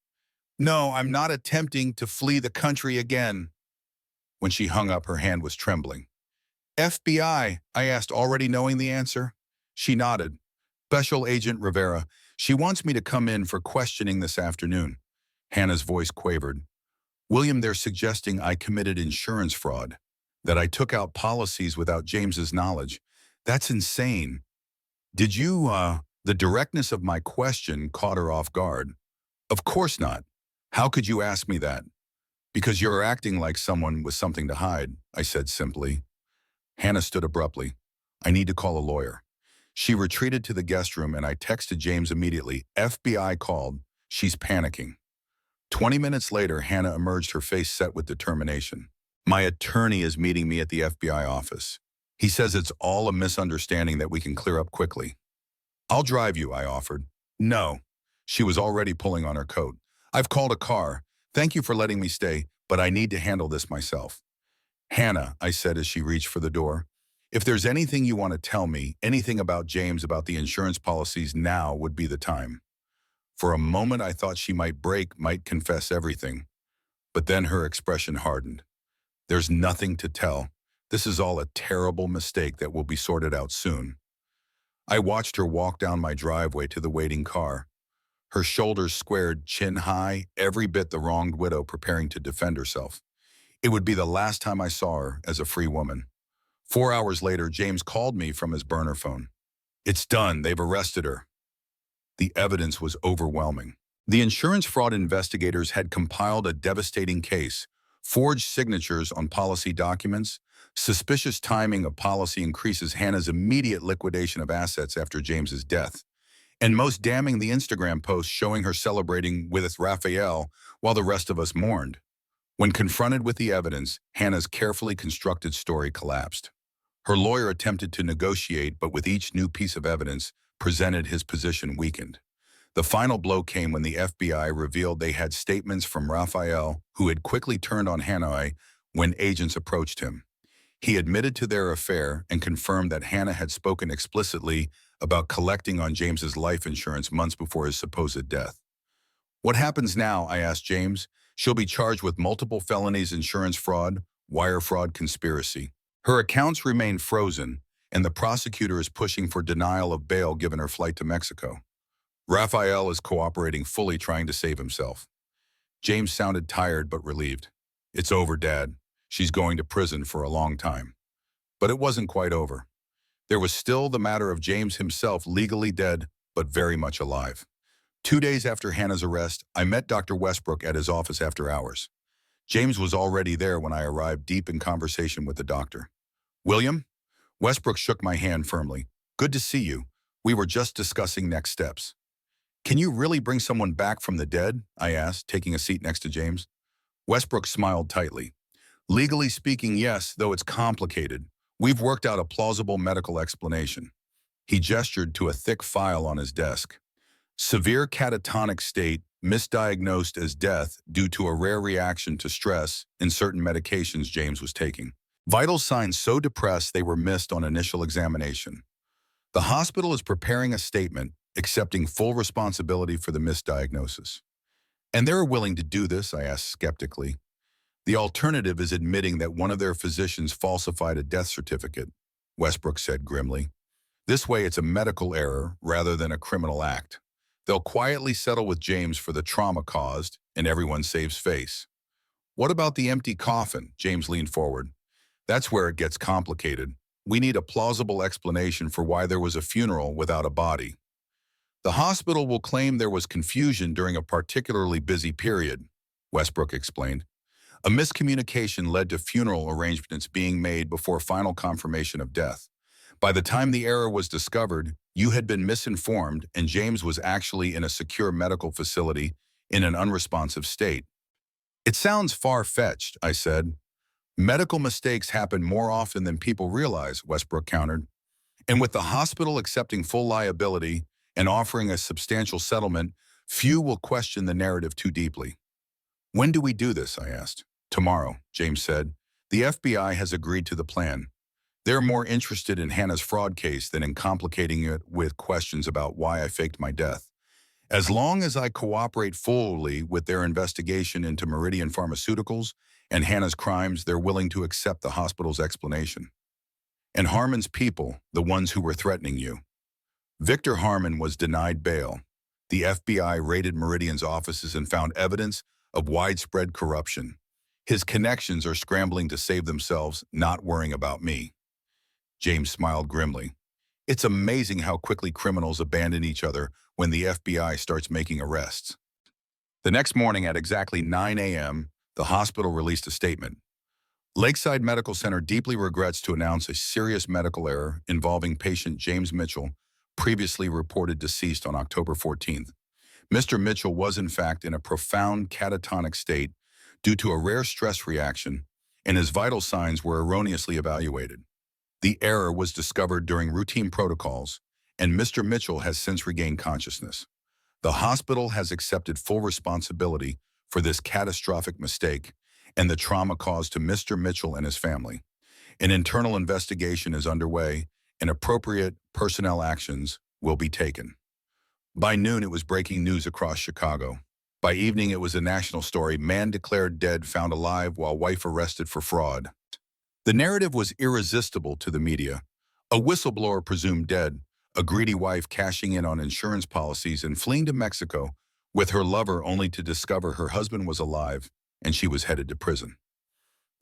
No, I'm not attempting to flee the country again. When she hung up, her hand was trembling. FBI, I asked, already knowing the answer. She nodded. Special Agent Rivera, she wants me to come in for questioning this afternoon. Hannah's voice quavered. William, they're suggesting I committed insurance fraud, that I took out policies without James's knowledge. That's insane. Did you, The directness of my question caught her off guard. Of course not. How could you ask me that? Because you're acting like someone with something to hide, I said simply. Hannah stood abruptly. I need to call a lawyer. She retreated to the guest room and I texted James immediately. FBI called. She's panicking. 20 minutes later, Hannah emerged, her face set with determination. My attorney is meeting me at the FBI office. He says it's all a misunderstanding that we can clear up quickly. I'll drive you, I offered. No. She was already pulling on her coat. I've called a car. Thank you for letting me stay, but I need to handle this myself. Hannah, I said as she reached for the door, if there's anything you want to tell me, anything about James, about the insurance policies, now would be the time. For a moment, I thought she might break, might confess everything. But then her expression hardened. There's nothing to tell. This is all a terrible mistake that will be sorted out soon. I watched her walk down my driveway to the waiting car. Her shoulders squared, chin high, every bit the wronged widow preparing to defend herself. It would be the last time I saw her as a free woman. 4 hours later, James called me from his burner phone. It's done. They've arrested her. The evidence was overwhelming. The insurance fraud investigators had compiled a devastating case, forged signatures on policy documents, suspicious timing of policy increases Hannah's immediate liquidation of assets after James's death, and most damning, the Instagram post showing her celebrating with Raphael while the rest of us mourned. When confronted with the evidence, Hannah's carefully constructed story collapsed. Her lawyer attempted to negotiate, but with each new piece of evidence presented, his position weakened. The final blow came when the FBI revealed they had statements from Raphael, who had quickly turned on Hannah when agents approached him. He admitted to their affair and confirmed that Hannah had spoken explicitly about collecting on James's life insurance months before his supposed death. What happens now? I asked James. She'll be charged with multiple felonies: insurance fraud, wire fraud, conspiracy. Her accounts remain frozen, and the prosecutor is pushing for denial of bail given her flight to Mexico. Raphael is cooperating fully, trying to save himself. James sounded tired but relieved. It's over, Dad. She's going to prison for a long time. But it wasn't quite over. There was still the matter of James himself, legally dead, but very much alive. 2 days after Hannah's arrest, I met Dr. Westbrook at his office after hours. James was already there when I arrived, deep in conversation with the doctor. William? Westbrook shook my hand firmly. Good to see you. We were just discussing next steps. Can you really bring someone back from the dead? I asked, taking a seat next to James. Westbrook smiled tightly. Legally speaking, yes, though it's complicated. We've worked out a plausible medical explanation. He gestured to a thick file on his desk. Severe catatonic state, misdiagnosed as death due to a rare reaction to stress in certain medications James was taking. Vital signs so depressed they were missed on initial examination. The hospital is preparing a statement accepting full responsibility for the misdiagnosis. And they're willing to do this? I asked skeptically. The alternative is admitting that one of their physicians falsified a death certificate, Westbrook said grimly. This way it's a medical error rather than a criminal act. They'll quietly settle with James for the trauma caused, and everyone saves face. What about the empty coffin? James leaned forward. That's where it gets complicated. We need a plausible explanation for why there was a funeral without a body. The hospital will claim there was confusion during a particularly busy period, Westbrook explained. A miscommunication led to funeral arrangements being made before final confirmation of death. By the time the error was discovered, you had been misinformed and James was actually in a secure medical facility in an unresponsive state. It sounds far-fetched, I said. Medical mistakes happen more often than people realize, Westbrook countered. And with the hospital accepting full liability and offering a substantial settlement, few will question the narrative too deeply. When do we do this? I asked. Tomorrow, James said. The FBI has agreed to the plan. They're more interested in Hannah's fraud case than in complicating it with questions about why I faked my death. As long as I cooperate fully with their investigation into Meridian Pharmaceuticals and Hannah's crimes, they're willing to accept the hospital's explanation. And Harmon's people, the ones who were threatening you. Victor Harmon was denied bail. The FBI raided Meridian's offices and found evidence of widespread corruption. His connections are scrambling to save themselves, not worrying about me. James smiled grimly. It's amazing how quickly criminals abandon each other when the FBI starts making arrests. The next morning at exactly 9 a.m., the hospital released a statement. Lakeside Medical Center deeply regrets to announce a serious medical error involving patient James Mitchell, previously reported deceased on October 14th. Mr. Mitchell was in fact in a profound catatonic state due to a rare stress reaction, and his vital signs were erroneously evaluated. The error was discovered during routine protocols, and Mr. Mitchell has since regained consciousness. The hospital has accepted full responsibility for this catastrophic mistake and the trauma caused to Mr. Mitchell and his family. An internal investigation is underway, and appropriate personnel actions will be taken. By noon, it was breaking news across Chicago. By evening, it was a national story: man declared dead, found alive while wife arrested for fraud. The narrative was irresistible to the media. A whistleblower presumed dead, a greedy wife cashing in on insurance policies and fleeing to Mexico with her lover only to discover her husband was alive and she was headed to prison.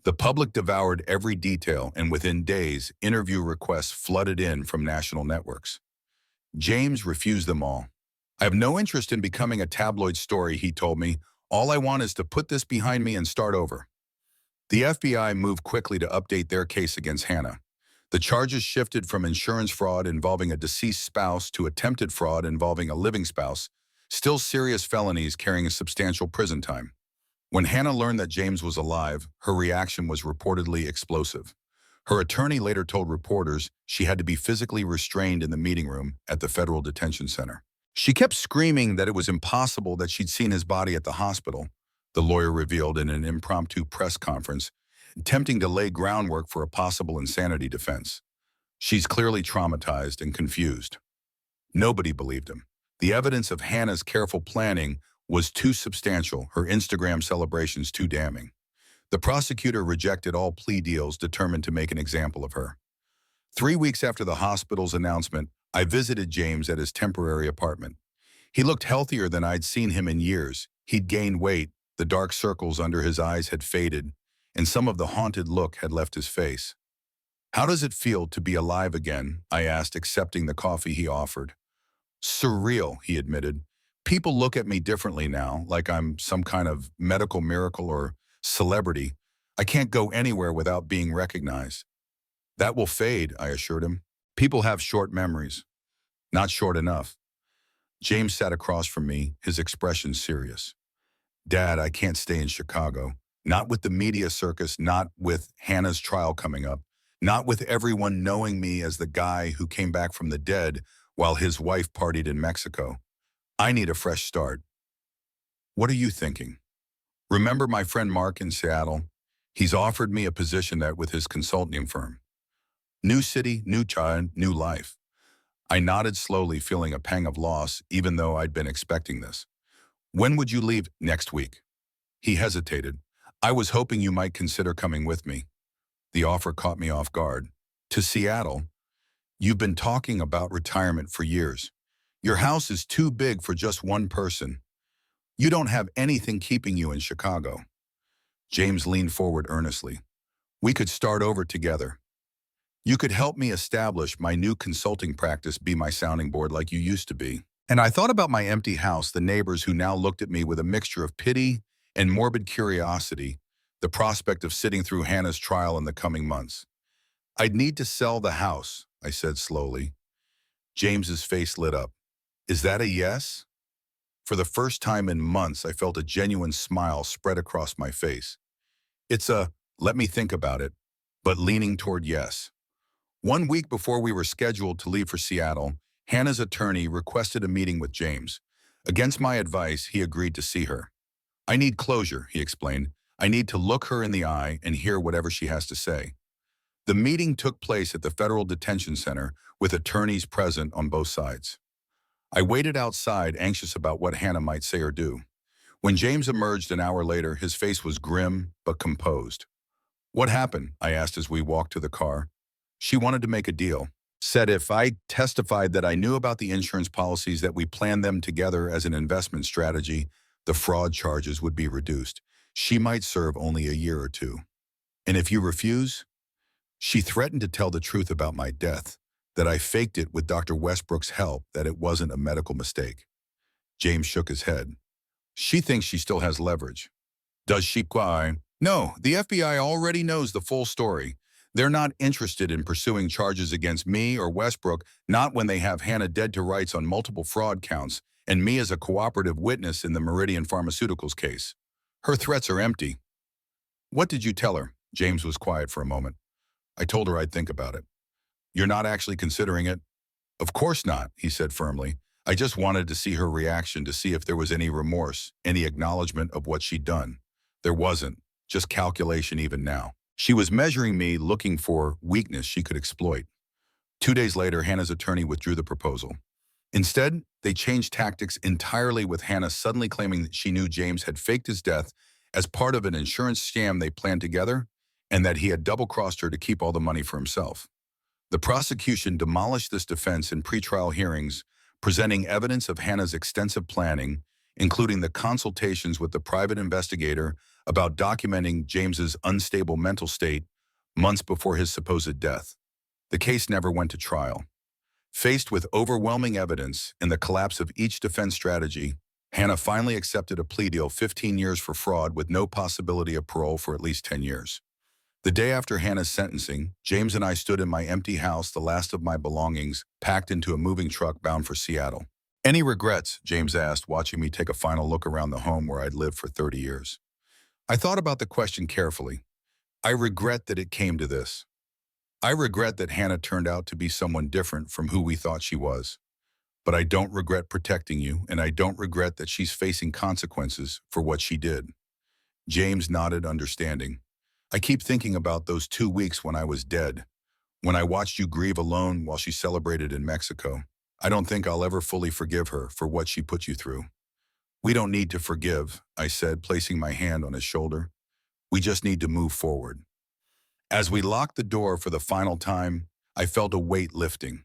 The public devoured every detail, and within days, interview requests flooded in from national networks. James refused them all. I have no interest in becoming a tabloid story, he told me. All I want is to put this behind me and start over. The FBI moved quickly to update their case against Hannah. The charges shifted from insurance fraud involving a deceased spouse to attempted fraud involving a living spouse, still serious felonies carrying a substantial prison time. When Hannah learned that James was alive, her reaction was reportedly explosive. Her attorney later told reporters she had to be physically restrained in the meeting room at the federal detention center. She kept screaming that it was impossible that she'd seen his body at the hospital, the lawyer revealed in an impromptu press conference, attempting to lay groundwork for a possible insanity defense. She's clearly traumatized and confused. Nobody believed him. The evidence of Hannah's careful planning was too substantial, her Instagram celebrations too damning. The prosecutor rejected all plea deals, determined to make an example of her. 3 weeks after the hospital's announcement, I visited James at his temporary apartment. He looked healthier than I'd seen him in years. He'd gained weight, the dark circles under his eyes had faded, and some of the haunted look had left his face. How does it feel to be alive again? I asked, accepting the coffee he offered. Surreal, he admitted. People look at me differently now, like I'm some kind of medical miracle or celebrity. I can't go anywhere without being recognized. That will fade, I assured him. People have short memories. Not short enough. James sat across from me, his expression serious. Dad, I can't stay in Chicago. Not with the media circus, not with Hannah's trial coming up, not with everyone knowing me as the guy who came back from the dead while his wife partied in Mexico. I need a fresh start. What are you thinking? Remember my friend Mark in Seattle? He's offered me a position there with his consulting firm. New city, new child, new life. I nodded slowly, feeling a pang of loss, even though I'd been expecting this. When would you leave? Next week. He hesitated. I was hoping you might consider coming with me. The offer caught me off guard. To Seattle? You've been talking about retirement for years. Your house is too big for just one person. You don't have anything keeping you in Chicago. James leaned forward earnestly. We could start over together. You could help me establish my new consulting practice, be my sounding board like you used to be. And I thought about my empty house, the neighbors who now looked at me with a mixture of pity and morbid curiosity, the prospect of sitting through Hannah's trial in the coming months. I'd need to sell the house, I said slowly. James's face lit up. Is that a yes? For the first time in months, I felt a genuine smile spread across my face. It's a, let me think about it, but leaning toward yes. 1 week before we were scheduled to leave for Seattle, Hannah's attorney requested a meeting with James. Against my advice, he agreed to see her. I need closure, he explained. I need to look her in the eye and hear whatever she has to say. The meeting took place at the Federal Detention Center with attorneys present on both sides. I waited outside, anxious about what Hannah might say or do. When James emerged an hour later, his face was grim but composed. What happened? I asked as we walked to the car. She wanted to make a deal. Said if I testified that I knew about the insurance policies, that we planned them together as an investment strategy, the fraud charges would be reduced. She might serve only a year or two. And if you refuse? She threatened to tell the truth about my death, that I faked it with Dr. Westbrook's help, that it wasn't a medical mistake. James shook his head. She thinks she still has leverage. Does she? Why? No, the FBI already knows the full story. They're not interested in pursuing charges against me or Westbrook, not when they have Hannah dead to rights on multiple fraud counts and me as a cooperative witness in the Meridian Pharmaceuticals case. Her threats are empty. What did you tell her? James was quiet for a moment. I told her I'd think about it. You're not actually considering it? Of course not, he said firmly. I just wanted to see her reaction, to see if there was any remorse, any acknowledgement of what she'd done. There wasn't, just calculation even now. She was measuring me, looking for weakness she could exploit. 2 days later, Hannah's attorney withdrew the proposal. Instead, they changed tactics entirely, with Hannah suddenly claiming that she knew James had faked his death as part of an insurance scam they planned together, and that he had double-crossed her to keep all the money for himself. The prosecution demolished this defense in pretrial hearings, presenting evidence of Hannah's extensive planning, including the consultations with the private investigator about documenting James's unstable mental state months before his supposed death. The case never went to trial. Faced with overwhelming evidence and the collapse of each defense strategy, Hannah finally accepted a plea deal: 15 years for fraud with no possibility of parole for at least 10 years. The day after Hannah's sentencing, James and I stood in my empty house, the last of my belongings packed into a moving truck bound for Seattle. Any regrets? James asked, watching me take a final look around the home where I'd lived for 30 years. I thought about the question carefully. I regret that it came to this. I regret that Hannah turned out to be someone different from who we thought she was. But I don't regret protecting you, and I don't regret that she's facing consequences for what she did. James nodded, understanding. I keep thinking about those 2 weeks when I was dead, when I watched you grieve alone while she celebrated in Mexico. I don't think I'll ever fully forgive her for what she put you through. We don't need to forgive, I said, placing my hand on his shoulder. We just need to move forward. As we locked the door for the final time, I felt a weight lifting.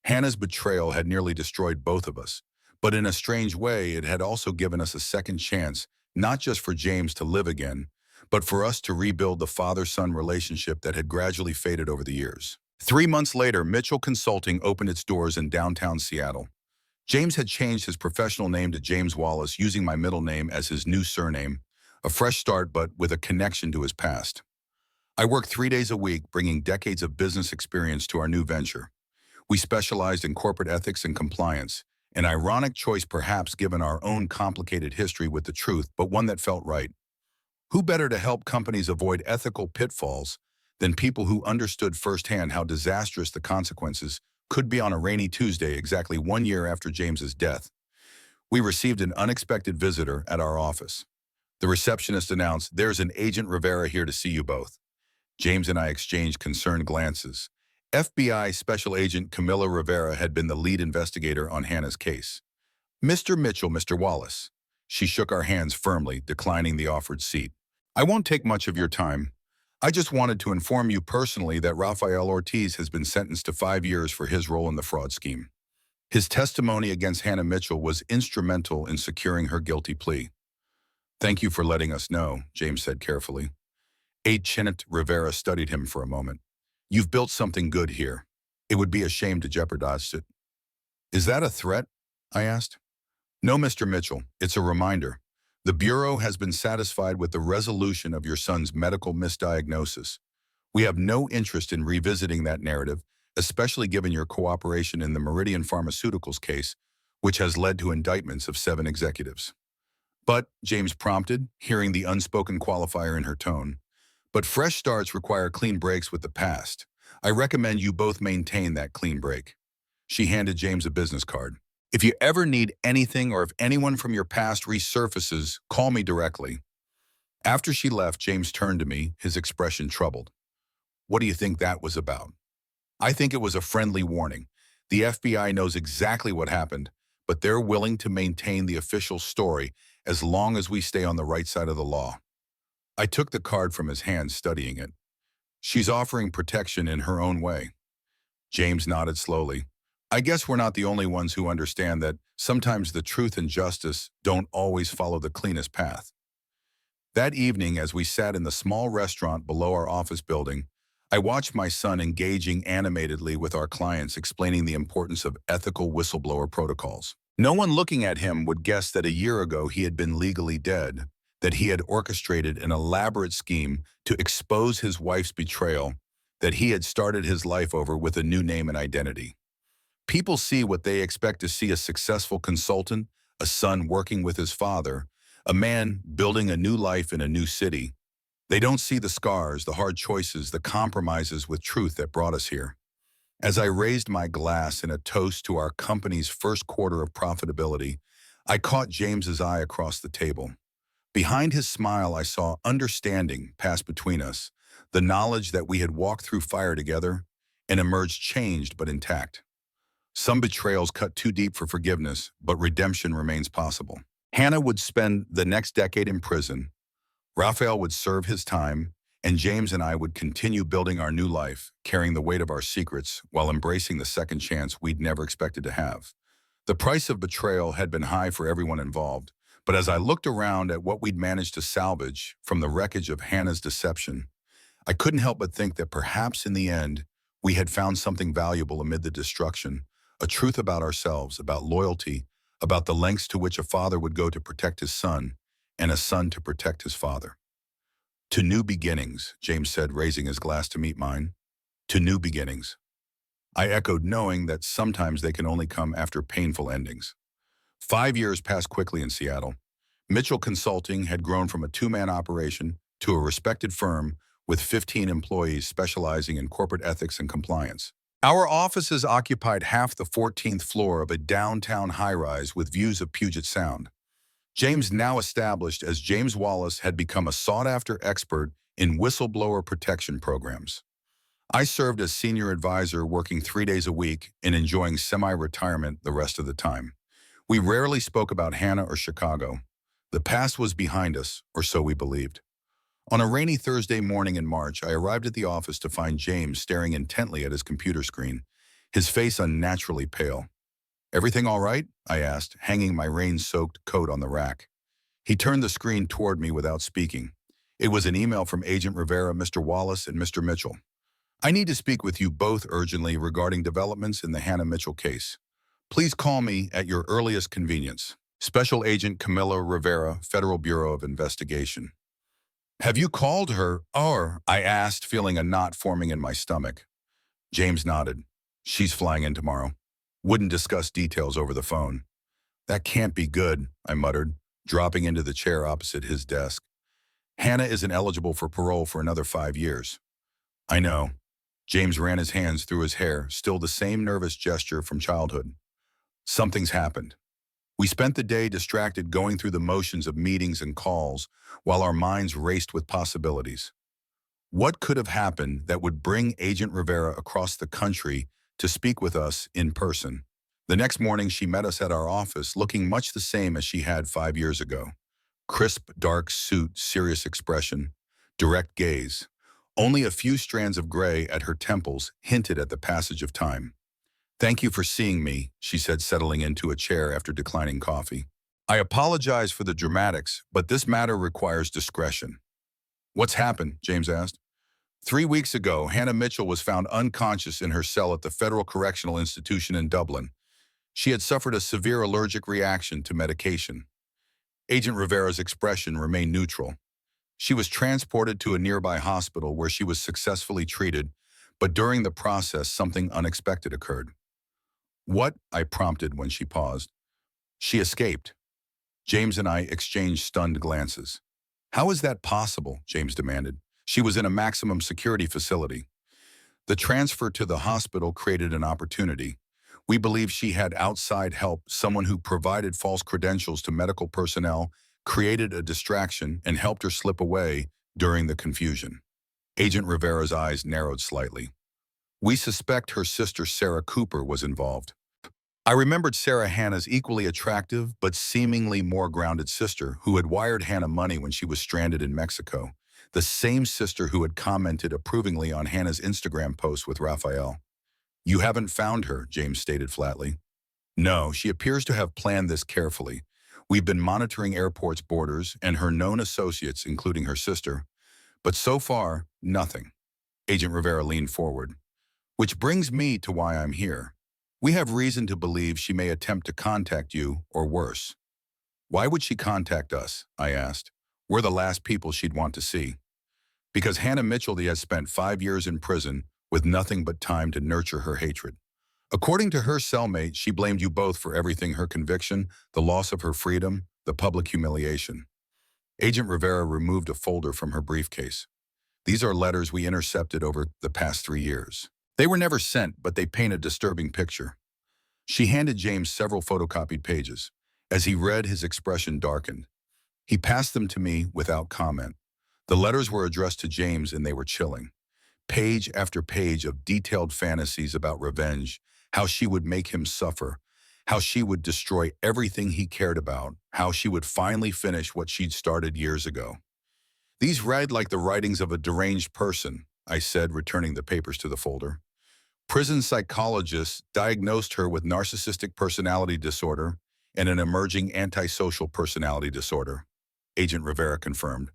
Hannah's betrayal had nearly destroyed both of us, but in a strange way, it had also given us a second chance, not just for James to live again, but for us to rebuild the father-son relationship that had gradually faded over the years. 3 months later, Mitchell Consulting opened its doors in downtown Seattle. James had changed his professional name to James Wallace, using my middle name as his new surname, a fresh start but with a connection to his past. I worked 3 days a week, bringing decades of business experience to our new venture. We specialized in corporate ethics and compliance, an ironic choice perhaps given our own complicated history with the truth, but one that felt right. Who better to help companies avoid ethical pitfalls than people who understood firsthand how disastrous the consequences could be? On a rainy Tuesday, exactly 1 year after James's death, we received an unexpected visitor at our office. The receptionist announced, "There's an Agent Rivera here to see you both." James and I exchanged concerned glances. FBI Special Agent Camilla Rivera had been the lead investigator on Hannah's case. "Mr. Mitchell, Mr. Wallace." She shook our hands firmly, declining the offered seat. "I won't take much of your time. I just wanted to inform you personally that Rafael Ortiz has been sentenced to 5 years for his role in the fraud scheme. His testimony against Hannah Mitchell was instrumental in securing her guilty plea." "Thank you for letting us know," James said carefully. Agent Rivera studied him for a moment. You've built something good here. It would be a shame to jeopardize it. Is that a threat? I asked. No, Mr. Mitchell, it's a reminder. The Bureau has been satisfied with the resolution of your son's medical misdiagnosis. We have no interest in revisiting that narrative, especially given your cooperation in the Meridian Pharmaceuticals case, which has led to indictments of 7 executives. But, James prompted, hearing the unspoken qualifier in her tone, but fresh starts require clean breaks with the past. I recommend you both maintain that clean break. She handed James a business card. If you ever need anything or if anyone from your past resurfaces, call me directly. After she left, James turned to me, his expression troubled. What do you think that was about? I think it was a friendly warning. The FBI knows exactly what happened, but they're willing to maintain the official story as long as we stay on the right side of the law. I took the card from his hand, studying it. She's offering protection in her own way. James nodded slowly. I guess we're not the only ones who understand that sometimes the truth and justice don't always follow the cleanest path. That evening, as we sat in the small restaurant below our office building, I watched my son engaging animatedly with our clients, explaining the importance of ethical whistleblower protocols. No one looking at him would guess that a year ago he had been legally dead, that he had orchestrated an elaborate scheme to expose his wife's betrayal, that he had started his life over with a new name and identity. People see what they expect to see: a successful consultant, a son working with his father, a man building a new life in a new city. They don't see the scars, the hard choices, the compromises with truth that brought us here. As I raised my glass in a toast to our company's first quarter of profitability, I caught James's eye across the table. Behind his smile, I saw understanding pass between us, the knowledge that we had walked through fire together and emerged changed but intact. Some betrayals cut too deep for forgiveness, but redemption remains possible. Hannah would spend the next decade in prison. Raphael would serve his time, and James and I would continue building our new life, carrying the weight of our secrets while embracing the second chance we'd never expected to have. The price of betrayal had been high for everyone involved, but as I looked around at what we'd managed to salvage from the wreckage of Hannah's deception, I couldn't help but think that perhaps in the end, we had found something valuable amid the destruction, a truth about ourselves, about loyalty, about the lengths to which a father would go to protect his son, and a son to protect his father. To new beginnings, James said, raising his glass to meet mine. To new beginnings. I echoed, knowing that sometimes they can only come after painful endings. 5 years passed quickly in Seattle. Mitchell Consulting had grown from a 2-man operation to a respected firm with 15 employees specializing in corporate ethics and compliance. Our offices occupied half the 14th floor of a downtown high-rise with views of Puget Sound. James, now established as James Wallace, had become a sought-after expert in whistleblower protection programs. I served as senior advisor, working 3 days a week and enjoying semi-retirement the rest of the time. We rarely spoke about Hannah or Chicago. The past was behind us, or so we believed. On a rainy Thursday morning in March, I arrived at the office to find James staring intently at his computer screen, his face unnaturally pale. "Everything all right?" I asked, hanging my rain-soaked coat on the rack. He turned the screen toward me without speaking. It was an email from Agent Rivera, Mr. Wallace, and Mr. Mitchell. "I need to speak with you both urgently regarding developments in the Hannah Mitchell case. Please call me at your earliest convenience. Special Agent Camilla Rivera, Federal Bureau of Investigation." "Have you called her, or?" I asked, feeling a knot forming in my stomach. James nodded. "She's flying in tomorrow. Wouldn't discuss details over the phone." "That can't be good," I muttered, dropping into the chair opposite his desk. "Hannah isn't eligible for parole for another 5 years." "I know." James ran his hands through his hair, still the same nervous gesture from childhood. "Something's happened." We spent the day distracted, going through the motions of meetings and calls while our minds raced with possibilities. What could have happened that would bring Agent Rivera across the country to speak with us in person? The next morning, she met us at our office, looking much the same as she had 5 years ago. Crisp, dark suit, serious expression, direct gaze. Only a few strands of gray at her temples hinted at the passage of time. "Thank you for seeing me," she said, settling into a chair after declining coffee. "I apologize for the dramatics, but this matter requires discretion." "What's happened?" James asked. 3 weeks ago, Hannah Mitchell was found unconscious in her cell at the Federal Correctional Institution in Dublin. She had suffered a severe allergic reaction to medication. Agent Rivera's expression remained neutral. She was transported to a nearby hospital where she was successfully treated, but during the process, something unexpected occurred. What? I prompted when she paused. She escaped. James and I exchanged stunned glances. How is that possible? James demanded. She was in a maximum security facility. The transfer to the hospital created an opportunity. We believe she had outside help, someone who provided false credentials to medical personnel, created a distraction, and helped her slip away during the confusion. Agent Rivera's eyes narrowed slightly. We suspect her sister Sarah Cooper was involved. I remembered Sarah Hannah's equally attractive but seemingly more grounded sister who had wired Hannah money when she was stranded in Mexico, the same sister who had commented approvingly on Hannah's Instagram post with Raphael. You haven't found her, James stated flatly. No, she appears to have planned this carefully. We've been monitoring airport's borders and her known associates, including her sister, but so far, nothing. Agent Rivera leaned forward. Which brings me to why I'm here. We have reason to believe she may attempt to contact you, or worse. Why would she contact us? I asked. We're the last people she'd want to see. Because Hannah Mitchell has spent 5 years in prison with nothing but time to nurture her hatred. According to her cellmate, she blamed you both for everything: her conviction, the loss of her freedom, the public humiliation. Agent Rivera removed a folder from her briefcase. These are letters we intercepted over the past 3 years. They were never sent, but they paint a disturbing picture. She handed James several photocopied pages. As he read, his expression darkened. He passed them to me without comment. The letters were addressed to James and they were chilling. Page after page of detailed fantasies about revenge, how she would make him suffer, how she would destroy everything he cared about, how she would finally finish what she'd started years ago. These read like the writings of a deranged person, I said, returning the papers to the folder. Prison psychologists diagnosed her with narcissistic personality disorder and an emerging antisocial personality disorder, Agent Rivera confirmed.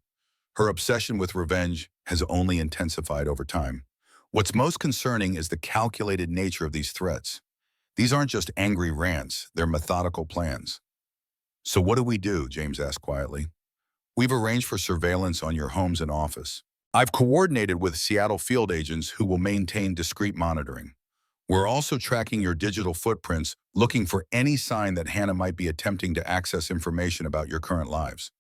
Her obsession with revenge has only intensified over time. What's most concerning is the calculated nature of these threats. These aren't just angry rants, they're methodical plans. So what do we do? James asked quietly. We've arranged for surveillance on your homes and office. I've coordinated with Seattle field agents who will maintain discreet monitoring. We're also tracking your digital footprints, looking for any sign that Hannah might be attempting to access information about your current lives.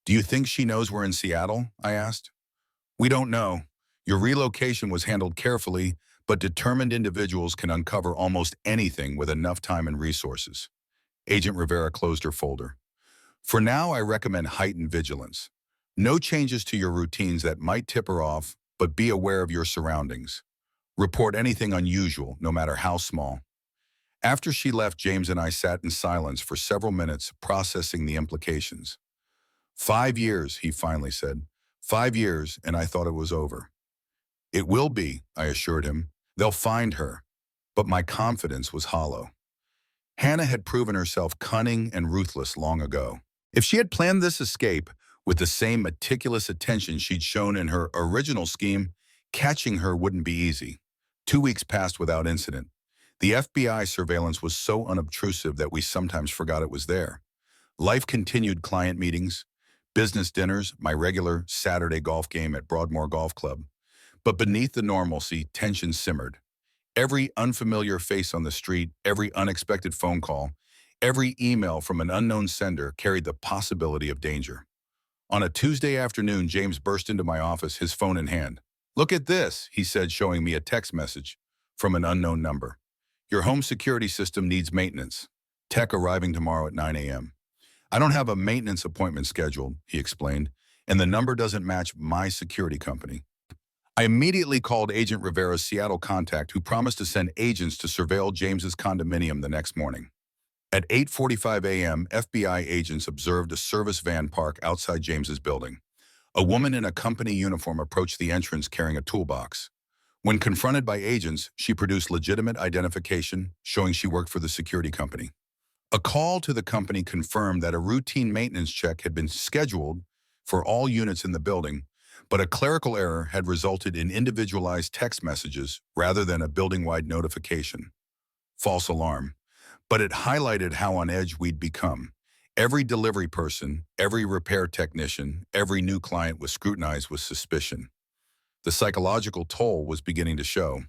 Do you think she knows we're in Seattle? I asked. We don't know. Your relocation was handled carefully, but determined individuals can uncover almost anything with enough time and resources. Agent Rivera closed her folder. For now, I recommend heightened vigilance. No changes to your routines that might tip her off, but be aware of your surroundings. Report anything unusual, no matter how small. After she left, James and I sat in silence for several minutes, processing the implications. 5 years, he finally said. 5 years, and I thought it was over. It will be, I assured him. They'll find her. But my confidence was hollow. Hannah had proven herself cunning and ruthless long ago. If she had planned this escape with the same meticulous attention she'd shown in her original scheme, catching her wouldn't be easy. 2 weeks passed without incident. The FBI surveillance was so unobtrusive that we sometimes forgot it was there. Life continued: client meetings, business dinners, my regular Saturday golf game at Broadmoor Golf Club. But beneath the normalcy, tension simmered. Every unfamiliar face on the street, every unexpected phone call, every email from an unknown sender carried the possibility of danger. On a Tuesday afternoon, James burst into my office, his phone in hand. Look at this, he said, showing me a text message from an unknown number. Your home security system needs maintenance. Tech arriving tomorrow at 9 a.m. I don't have a maintenance appointment scheduled, he explained, and the number doesn't match my security company. I immediately called Agent Rivera's Seattle contact, who promised to send agents to surveil James's condominium the next morning. At 8:45 a.m., FBI agents observed a service van park outside James's building. A woman in a company uniform approached the entrance carrying a toolbox. When confronted by agents, she produced legitimate identification, showing she worked for the security company. A call to the company confirmed that a routine maintenance check had been scheduled for all units in the building, But a clerical error had resulted in individualized text messages rather than a building-wide notification. False alarm. But it highlighted how on edge we'd become. Every delivery person, every repair technician, every new client was scrutinized with suspicion. The psychological toll was beginning to show.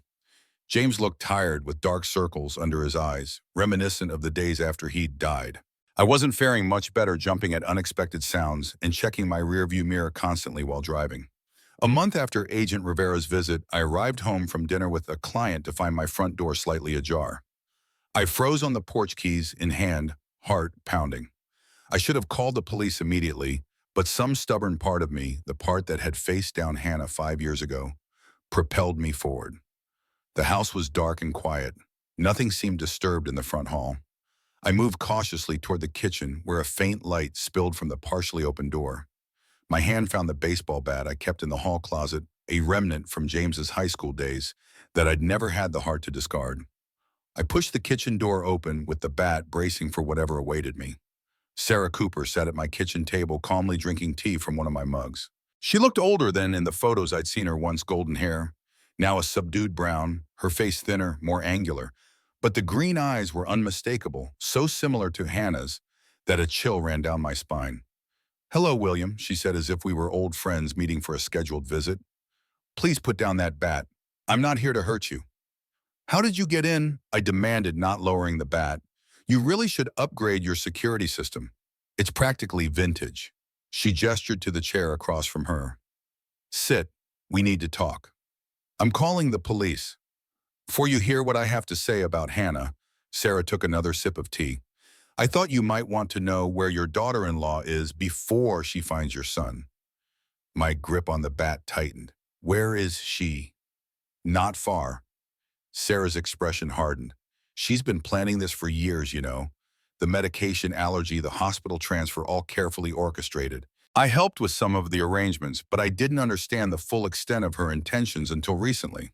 James looked tired with dark circles under his eyes, reminiscent of the days after he'd died. I wasn't faring much better jumping at unexpected sounds and checking my rearview mirror constantly while driving. A month after Agent Rivera's visit, I arrived home from dinner with a client to find my front door slightly ajar. I froze on the porch, keys in hand, heart pounding. I should have called the police immediately, but some stubborn part of me, the part that had faced down Hannah 5 years ago, propelled me forward. The house was dark and quiet. Nothing seemed disturbed in the front hall. I moved cautiously toward the kitchen where a faint light spilled from the partially open door. My hand found the baseball bat I kept in the hall closet, a remnant from James's high school days that I'd never had the heart to discard. I pushed the kitchen door open with the bat bracing for whatever awaited me. Sarah Cooper sat at my kitchen table calmly drinking tea from one of my mugs. She looked older than in the photos I'd seen her once, golden hair, now a subdued brown, her face thinner, more angular. But the green eyes were unmistakable, so similar to Hannah's that a chill ran down my spine. "Hello, William," she said as if we were old friends meeting for a scheduled visit. "Please put down that bat. I'm not here to hurt you." "How did you get in?" I demanded, not lowering the bat. "You really should upgrade your security system. It's practically vintage." She gestured to the chair across from her. "Sit. We need to talk." "I'm calling the police." "Before you hear what I have to say about Hannah," Sarah took another sip of tea, "I thought you might want to know where your daughter-in-law is before she finds your son." My grip on the bat tightened. "Where is she?" "Not far." Sarah's expression hardened. "She's been planning this for years, you know. The medication, allergy, the hospital transfer, all carefully orchestrated. I helped with some of the arrangements, but I didn't understand the full extent of her intentions until recently."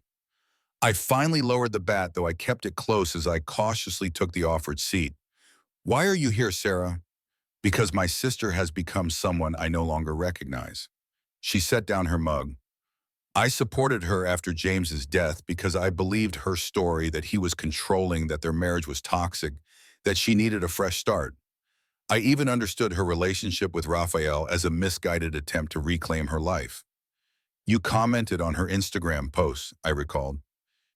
I finally lowered the bat, though I kept it close as I cautiously took the offered seat. "Why are you here, Sarah?" "Because my sister has become someone I no longer recognize." She set down her mug. "I supported her after James's death because I believed her story, that he was controlling, that their marriage was toxic, that she needed a fresh start. I even understood her relationship with Raphael as a misguided attempt to reclaim her life." "You commented on her Instagram posts," I recalled,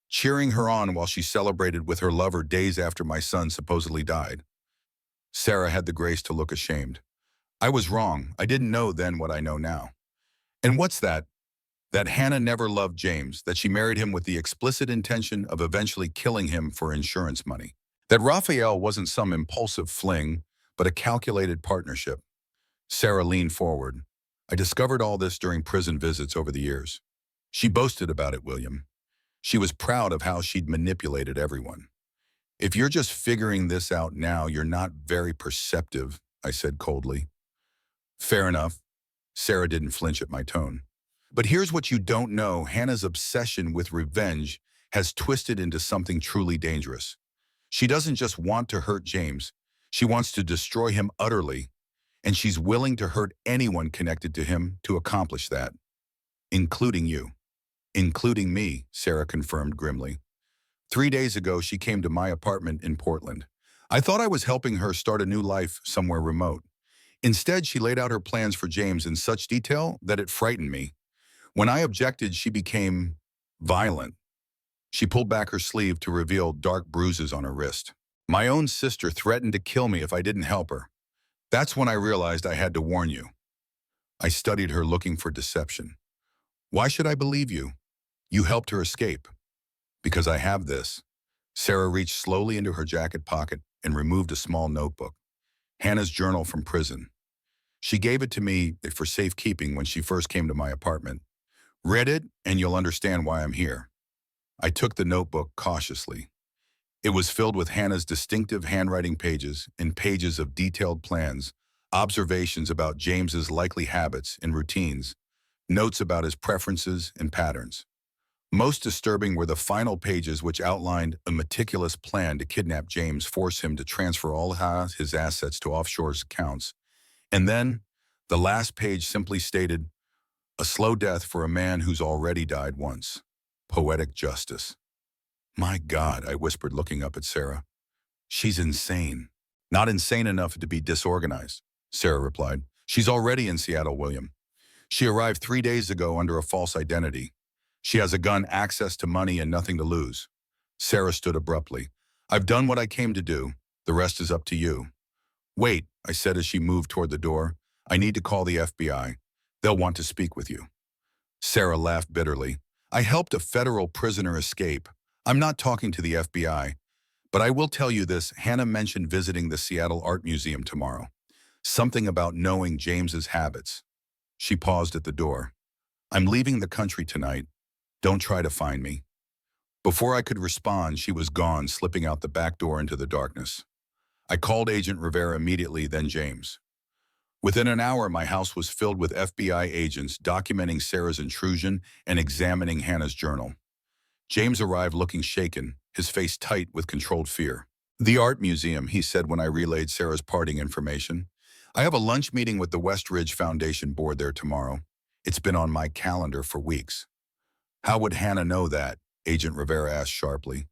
"cheering her on while she celebrated with her lover days after my son supposedly died." Sarah had the grace to look ashamed. "I was wrong. I didn't know then what I know now." "And what's that?" "That Hannah never loved James, that she married him with the explicit intention of eventually killing him for insurance money. That Raphael wasn't some impulsive fling, but a calculated partnership." Sarah leaned forward. "I discovered all this during prison visits over the years." She boasted about it, William. She was proud of how she'd manipulated everyone. "If you're just figuring this out now, you're not very perceptive," I said coldly. "Fair enough." Sarah didn't flinch at my tone. "But here's what you don't know. Hannah's obsession with revenge has twisted into something truly dangerous. She doesn't just want to hurt James. She wants to destroy him utterly, and she's willing to hurt anyone connected to him to accomplish that, including you." "Including me," Sarah confirmed grimly. 3 days ago, she came to my apartment in Portland. I thought I was helping her start a new life somewhere remote. Instead, she laid out her plans for James in such detail that it frightened me. When I objected, she became violent. She pulled back her sleeve to reveal dark bruises on her wrist. My own sister threatened to kill me if I didn't help her. That's when I realized I had to warn you." I studied her, looking for deception. "Why should I believe you? You helped her escape." "Because I have this." Sarah reached slowly into her jacket pocket and removed a small notebook. Hannah's journal from prison. She gave it to me for safekeeping when she first came to my apartment. "Read it, and you'll understand why I'm here." I took the notebook cautiously. It was filled with Hannah's distinctive handwriting pages and pages of detailed plans, observations about James's likely habits and routines, notes about his preferences and patterns. Most disturbing were the final pages, which outlined a meticulous plan to kidnap James, force him to transfer all his assets to offshore accounts. And then, the last page simply stated, A slow death for a man who's already died once. Poetic justice. My God, I whispered, looking up at Sarah. She's insane. Not insane enough to be disorganized, Sarah replied. She's already in Seattle, William. She arrived 3 days ago under a false identity. She has a gun, access to money, and nothing to lose. Sarah stood abruptly. I've done what I came to do. The rest is up to you. Wait, I said as she moved toward the door. I need to call the FBI. They'll want to speak with you. Sarah laughed bitterly. I helped a federal prisoner escape. I'm not talking to the FBI. But I will tell you this, Hannah mentioned visiting the Seattle Art Museum tomorrow. Something about knowing James's habits. She paused at the door. I'm leaving the country tonight. Don't try to find me. Before I could respond, she was gone, slipping out the back door into the darkness. I called Agent Rivera immediately, then James. Within an hour, my house was filled with FBI agents documenting Sarah's intrusion and examining Hannah's journal. James arrived looking shaken, his face tight with controlled fear. The art museum, he said when I relayed Sarah's parting information. I have a lunch meeting with the West Ridge Foundation board there tomorrow. It's been on my calendar for weeks. How would Hannah know that? Agent Rivera asked sharply.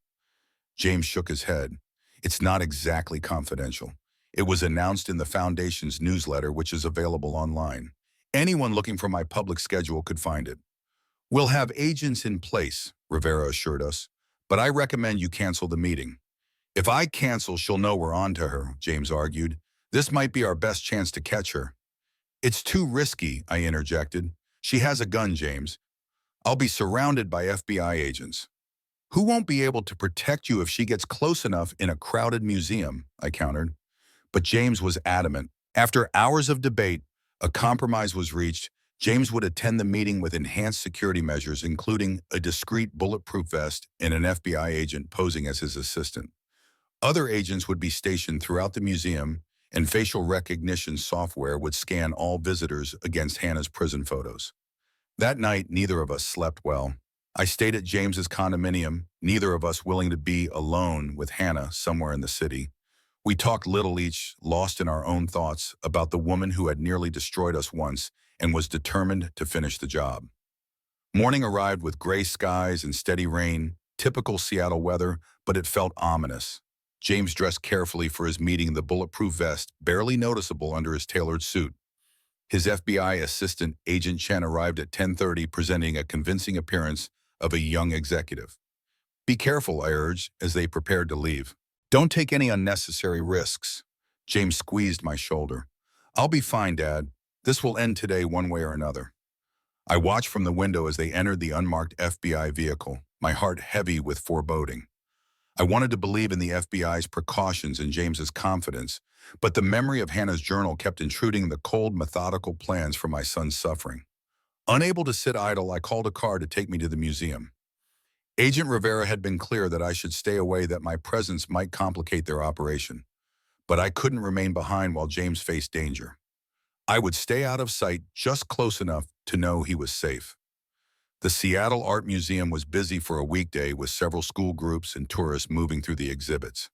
James shook his head. It's not exactly confidential. It was announced in the Foundation's newsletter, which is available online. Anyone looking for my public schedule could find it. We'll have agents in place, Rivera assured us, but I recommend you cancel the meeting. If I cancel, she'll know we're on to her, James argued. This might be our best chance to catch her. It's too risky, I interjected. She has a gun, James. I'll be surrounded by FBI agents. Who won't be able to protect you if she gets close enough in a crowded museum, I countered. But James was adamant. After hours of debate, a compromise was reached. James would attend the meeting with enhanced security measures, including a discreet bulletproof vest and an FBI agent posing as his assistant. Other agents would be stationed throughout the museum, and facial recognition software would scan all visitors against Hannah's prison photos. That night, neither of us slept well. I stayed at James's condominium, neither of us willing to be alone with Hannah somewhere in the city. We talked little each, lost in our own thoughts about the woman who had nearly destroyed us once and was determined to finish the job. Morning arrived with gray skies and steady rain, typical Seattle weather, but it felt ominous. James dressed carefully for his meeting, the bulletproof vest barely noticeable under his tailored suit. His FBI assistant, Agent Chen, arrived at 10:30, presenting a convincing appearance of a young executive. Be careful, I urged, as they prepared to leave. Don't take any unnecessary risks. James squeezed my shoulder. I'll be fine, Dad. This will end today one way or another. I watched from the window as they entered the unmarked FBI vehicle, my heart heavy with foreboding. I wanted to believe in the FBI's precautions and James's confidence, but the memory of Hannah's journal kept intruding the cold, methodical plans for my son's suffering. Unable to sit idle, I called a car to take me to the museum. Agent Rivera had been clear that I should stay away, that my presence might complicate their operation. But I couldn't remain behind while James faced danger. I would stay out of sight just close enough to know he was safe. The Seattle Art Museum was busy for a weekday, with several school groups and tourists moving through the exhibits.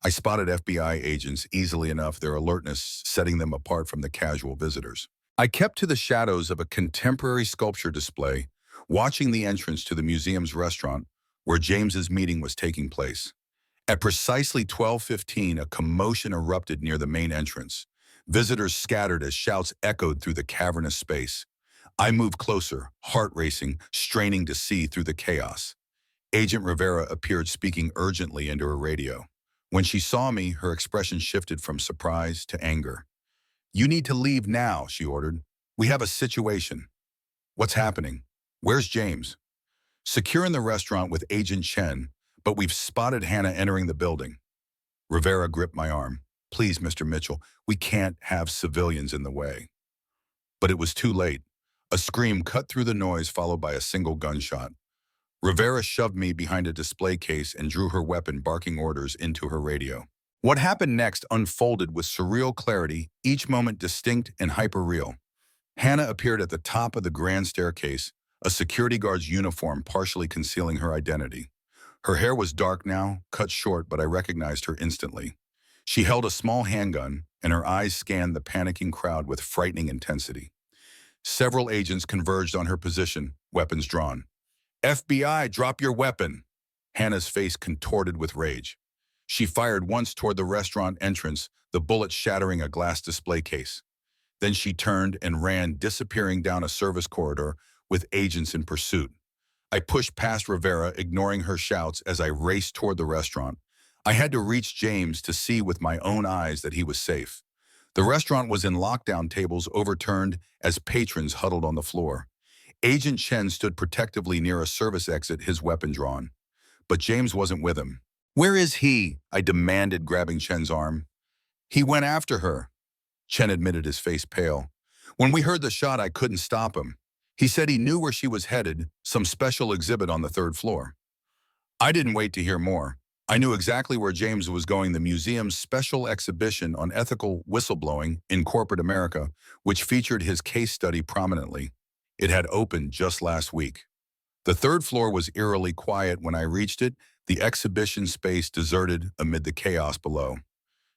I spotted FBI agents easily enough, their alertness setting them apart from the casual visitors. I kept to the shadows of a contemporary sculpture display, watching the entrance to the museum's restaurant where James's meeting was taking place. At precisely 12:15, a commotion erupted near the main entrance. Visitors scattered as shouts echoed through the cavernous space. I moved closer, heart racing, straining to see through the chaos. Agent Rivera appeared, speaking urgently into her radio. When she saw me, her expression shifted from surprise to anger. You need to leave now, she ordered. We have a situation. What's happening? Where's James? Secure in the restaurant with Agent Chen, but we've spotted Hannah entering the building. Rivera gripped my arm. Please, Mr. Mitchell, we can't have civilians in the way. But it was too late. A scream cut through the noise, followed by a single gunshot. Rivera shoved me behind a display case and drew her weapon, barking orders into her radio. What happened next unfolded with surreal clarity, each moment distinct and hyper-real. Hannah appeared at the top of the grand staircase, a security guard's uniform partially concealing her identity. Her hair was dark now, cut short, but I recognized her instantly. She held a small handgun, and her eyes scanned the panicking crowd with frightening intensity. Several agents converged on her position, weapons drawn. FBI, drop your weapon! Hannah's face contorted with rage. She fired once toward the restaurant entrance, the bullet shattering a glass display case. Then she turned and ran, disappearing down a service corridor with agents in pursuit. I pushed past Rivera, ignoring her shouts as I raced toward the restaurant. I had to reach James to see with my own eyes that he was safe. The restaurant was in lockdown, tables overturned as patrons huddled on the floor. Agent Chen stood protectively near a service exit, his weapon drawn. But James wasn't with him. "Where is he?" I demanded, grabbing Chen's arm. "He went after her." Chen admitted, his face pale. "When we heard the shot, I couldn't stop him. He said he knew where she was headed, some special exhibit on the third floor." I didn't wait to hear more. I knew exactly where James was going, the museum's special exhibition on ethical whistleblowing in corporate America, which featured his case study prominently. It had opened just last week. The third floor was eerily quiet when I reached it, the exhibition space deserted amid the chaos below.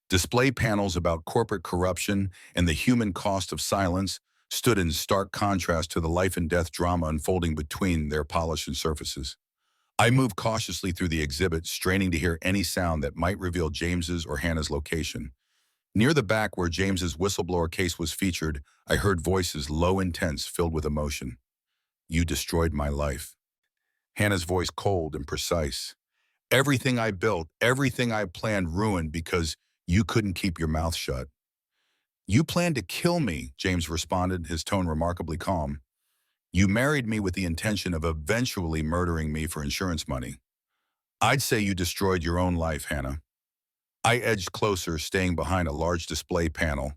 Display panels about corporate corruption and the human cost of silence stood in stark contrast to the life and death drama unfolding between their polished surfaces. I moved cautiously through the exhibit, straining to hear any sound that might reveal James's or Hannah's location. Near the back, where James's whistleblower case was featured, I heard voices, low and tense, filled with emotion. "You destroyed my life." Hannah's voice cold and precise. "Everything I built, everything I planned ruined because you couldn't keep your mouth shut." "You planned to kill me," James responded, his tone remarkably calm. "You married me with the intention of eventually murdering me for insurance money." "I'd say you destroyed your own life, Hannah." I edged closer, staying behind a large display panel.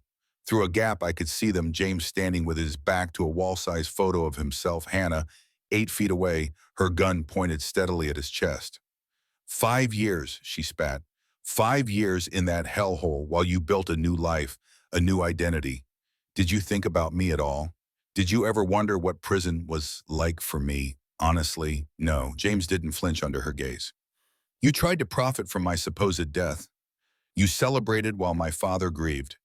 Through a gap, I could see them, James standing with his back to a wall-sized photo of himself, Hannah, 8 feet away, her gun pointed steadily at his chest. "5 years," she spat. "5 years in that hellhole while you built a new life, a new identity. Did you think about me at all? Did you ever wonder what prison was like for me? Honestly, no." James didn't flinch under her gaze. "You tried to profit from my supposed death. You celebrated while my father grieved.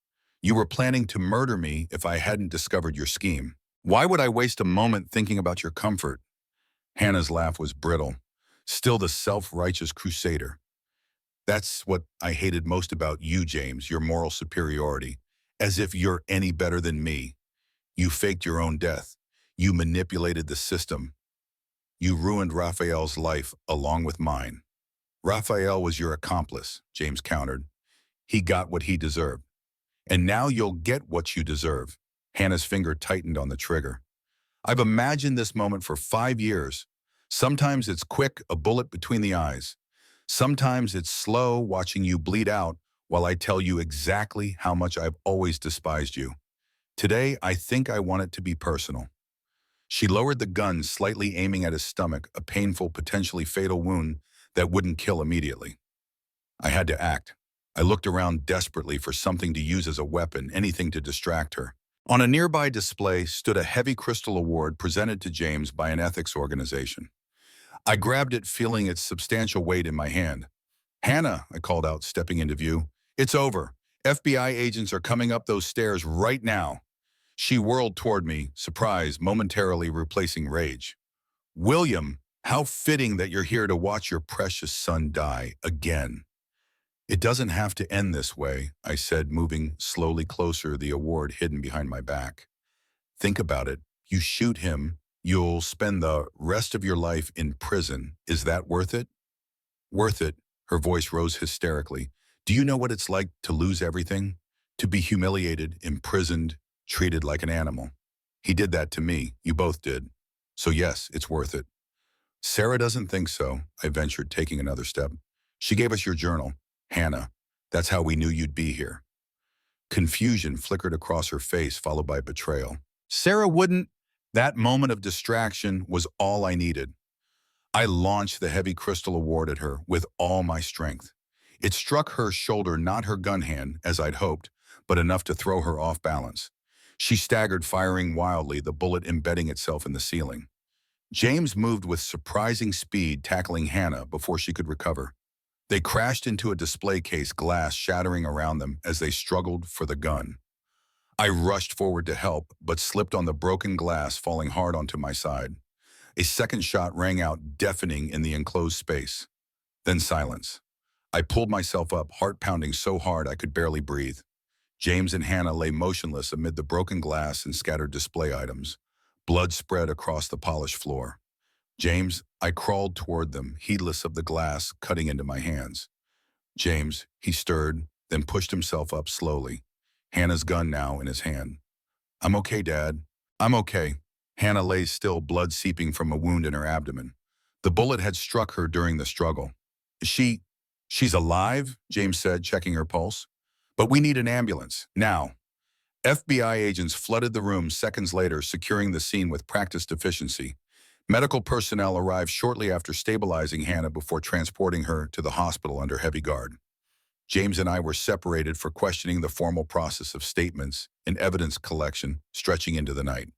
You were planning to murder me if I hadn't discovered your scheme. Why would I waste a moment thinking about your comfort?" Hannah's laugh was brittle. Still the self-righteous crusader. "That's what I hated most about you, James, your moral superiority. As if you're any better than me. You faked your own death. You manipulated the system. You ruined Raphael's life along with mine." "Raphael was your accomplice," James countered. "He got what he deserved. And now you'll get what you deserve." Hannah's finger tightened on the trigger. "I've imagined this moment for 5 years. Sometimes it's quick, a bullet between the eyes. Sometimes it's slow, watching you bleed out while I tell you exactly how much I've always despised you. Today, I think I want it to be personal." She lowered the gun, slightly aiming at his stomach, a painful, potentially fatal wound that wouldn't kill immediately. I had to act. I looked around desperately for something to use as a weapon, anything to distract her. On a nearby display stood a heavy crystal award presented to James by an ethics organization. I grabbed it, feeling its substantial weight in my hand. "Hannah," I called out, stepping into view. "It's over. FBI agents are coming up those stairs right now." She whirled toward me, surprise momentarily replacing rage. "William, how fitting that you're here to watch your precious son die again." "It doesn't have to end this way," I said, moving slowly closer, the award hidden behind my back. "Think about it. You shoot him, you'll spend the rest of your life in prison. Is that worth it?" "Worth it." Her voice rose hysterically. "Do you know what it's like to lose everything? To be humiliated, imprisoned, treated like an animal? He did that to me. You both did. So yes, it's worth it." "Sarah doesn't think so," I ventured, taking another step. "She gave us your journal. Hannah, that's how we knew you'd be here." Confusion flickered across her face, followed by betrayal. "Sarah wouldn't—" That moment of distraction was all I needed. I launched the heavy crystal award at her with all my strength. It struck her shoulder, not her gun hand, as I'd hoped, but enough to throw her off balance. She staggered, firing wildly, the bullet embedding itself in the ceiling. James moved with surprising speed, tackling Hannah before she could recover. They crashed into a display case, glass shattering around them as they struggled for the gun. I rushed forward to help, but slipped on the broken glass, falling hard onto my side. A second shot rang out, deafening in the enclosed space. Then silence. I pulled myself up, heart pounding so hard I could barely breathe. James and Hannah lay motionless amid the broken glass and scattered display items. Blood spread across the polished floor. James, I crawled toward them, heedless of the glass cutting into my hands. James, he stirred, then pushed himself up slowly. Hannah's gun now in his hand. I'm okay, Dad. I'm okay. Hannah lay still, blood seeping from a wound in her abdomen. The bullet had struck her during the struggle. She's alive, James said, checking her pulse. But we need an ambulance, now. FBI agents flooded the room seconds later, securing the scene with practiced efficiency. Medical personnel arrived shortly after stabilizing Hannah before transporting her to the hospital under heavy guard. James and I were separated for questioning, the formal process of statements and evidence collection stretching into the night.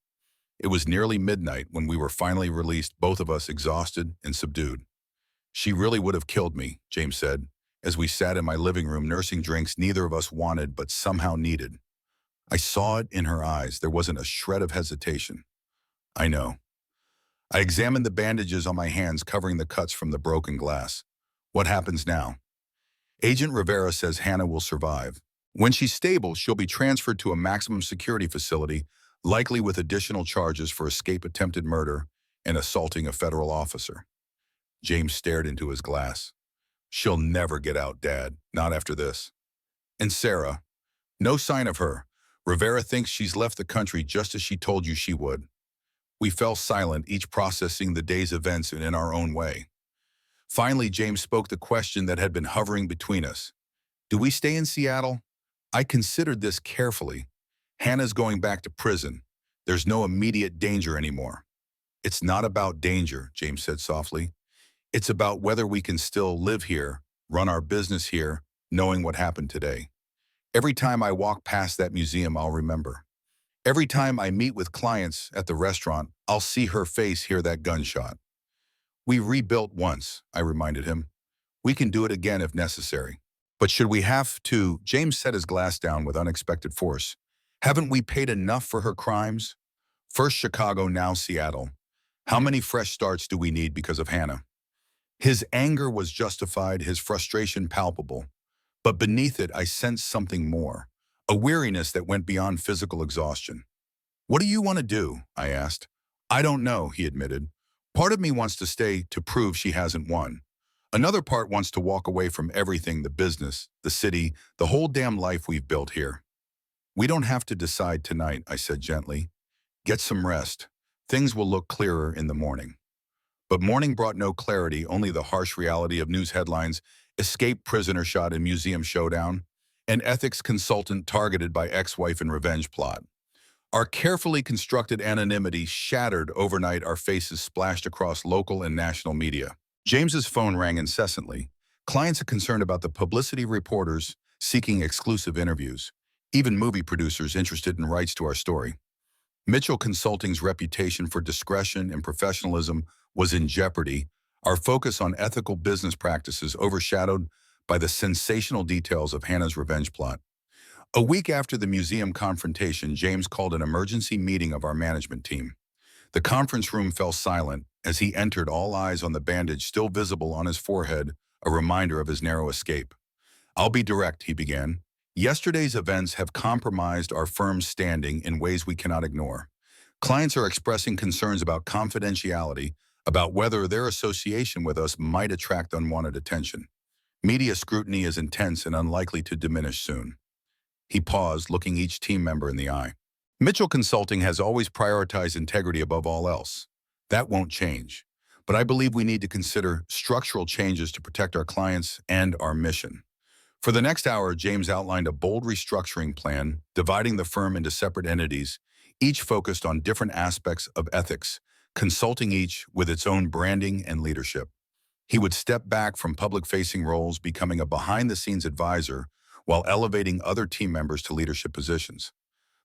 It was nearly midnight when we were finally released, both of us exhausted and subdued. She really would have killed me, James said, as we sat in my living room nursing drinks neither of us wanted but somehow needed. I saw it in her eyes. There wasn't a shred of hesitation. I know. I examined the bandages on my hands covering the cuts from the broken glass. What happens now? Agent Rivera says Hannah will survive. When she's stable, she'll be transferred to a maximum security facility, likely with additional charges for escape, attempted murder, and assaulting a federal officer. James stared into his glass. She'll never get out, Dad. Not after this. And Sarah? No sign of her. Rivera thinks she's left the country just as she told you she would. We fell silent, each processing the day's events in our own way. Finally, James spoke the question that had been hovering between us. Do we stay in Seattle? I considered this carefully. Hannah's going back to prison. There's no immediate danger anymore. It's not about danger, James said softly. It's about whether we can still live here, run our business here, knowing what happened today. Every time I walk past that museum, I'll remember. Every time I meet with clients at the restaurant, I'll see her face, hear that gunshot. We rebuilt once, I reminded him. We can do it again if necessary. But should we have to? James set his glass down with unexpected force. Haven't we paid enough for her crimes? First Chicago, now Seattle. How many fresh starts do we need because of Hannah? His anger was justified, his frustration palpable. But beneath it, I sensed something more, a weariness that went beyond physical exhaustion. What do you want to do? I asked. I don't know, he admitted. Part of me wants to stay to prove she hasn't won. Another part wants to walk away from everything, the business, the city, the whole damn life we've built here. We don't have to decide tonight, I said gently. Get some rest. Things will look clearer in the morning. But morning brought no clarity, only the harsh reality of news headlines: escaped prisoner shot in museum showdown, an ethics consultant targeted by ex-wife in revenge plot. Our carefully constructed anonymity shattered overnight, our faces splashed across local and national media. James's phone rang incessantly. Clients are concerned about the publicity, reporters seeking exclusive interviews, even movie producers interested in rights to our story. Mitchell Consulting's reputation for discretion and professionalism was in jeopardy, our focus on ethical business practices overshadowed by the sensational details of Hannah's revenge plot. A week after the museum confrontation, James called an emergency meeting of our management team. The conference room fell silent as he entered, all eyes on the bandage still visible on his forehead, a reminder of his narrow escape. I'll be direct, he began. Yesterday's events have compromised our firm's standing in ways we cannot ignore. Clients are expressing concerns about confidentiality, about whether their association with us might attract unwanted attention. Media scrutiny is intense and unlikely to diminish soon. He paused, looking each team member in the eye. Mitchell Consulting has always prioritized integrity above all else. That won't change. But I believe we need to consider structural changes to protect our clients and our mission. For the next hour, James outlined a bold restructuring plan, dividing the firm into separate entities, each focused on different aspects of ethics, consulting each with its own branding and leadership. He would step back from public-facing roles, becoming a behind-the-scenes advisor, while elevating other team members to leadership positions.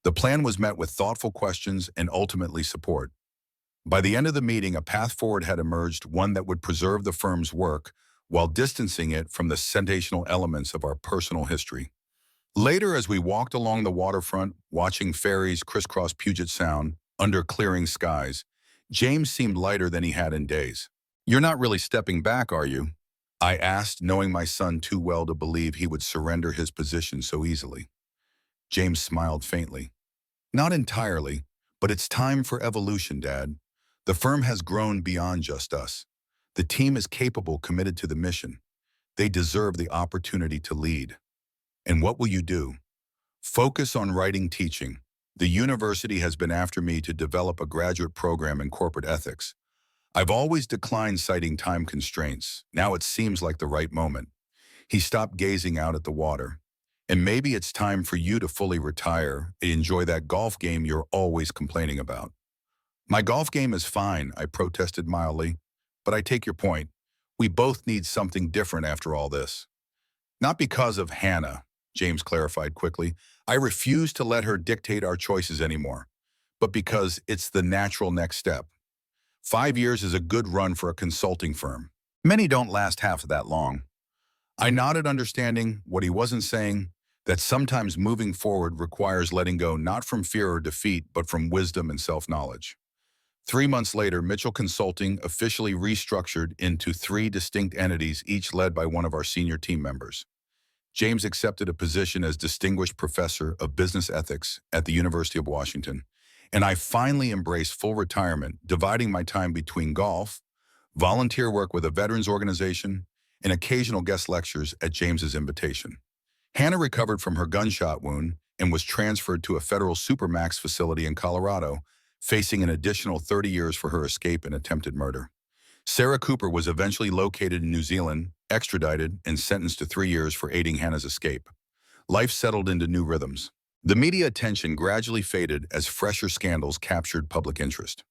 The plan was met with thoughtful questions and ultimately support. By the end of the meeting, a path forward had emerged, one that would preserve the firm's work while distancing it from the sensational elements of our personal history. Later, as we walked along the waterfront, watching ferries crisscross Puget Sound under clearing skies, James seemed lighter than he had in days. "You're not really stepping back, are you?" I asked, knowing my son too well to believe he would surrender his position so easily. James smiled faintly. "Not entirely, but it's time for evolution, Dad. The firm has grown beyond just us. The team is capable, committed to the mission. They deserve the opportunity to lead. And what will you do? Focus on writing teaching. The university has been after me to develop a graduate program in corporate ethics. I've always declined citing time constraints. Now it seems like the right moment." He stopped gazing out at the water. "And maybe it's time for you to fully retire and enjoy that golf game you're always complaining about." "My golf game is fine," I protested mildly. "But I take your point. We both need something different after all this." "Not because of Hannah," James clarified quickly. "I refuse to let her dictate our choices anymore. But because it's the natural next step. 5 years is a good run for a consulting firm. Many don't last half that long." I nodded, understanding what he wasn't saying, that sometimes moving forward requires letting go not from fear or defeat, but from wisdom and self-knowledge. 3 months later, Mitchell Consulting officially restructured into 3 distinct entities, each led by one of our senior team members. James accepted a position as Distinguished Professor of Business Ethics at the University of Washington, and I finally embraced full retirement, dividing my time between golf, volunteer work with a veterans organization, and occasional guest lectures at James's invitation. Hannah recovered from her gunshot wound and was transferred to a federal supermax facility in Colorado, facing an additional 30 years for her escape and attempted murder. Sarah Cooper was eventually located in New Zealand, extradited, and sentenced to 3 years for aiding Hannah's escape. Life settled into new rhythms. The media attention gradually faded as fresher scandals captured public interest.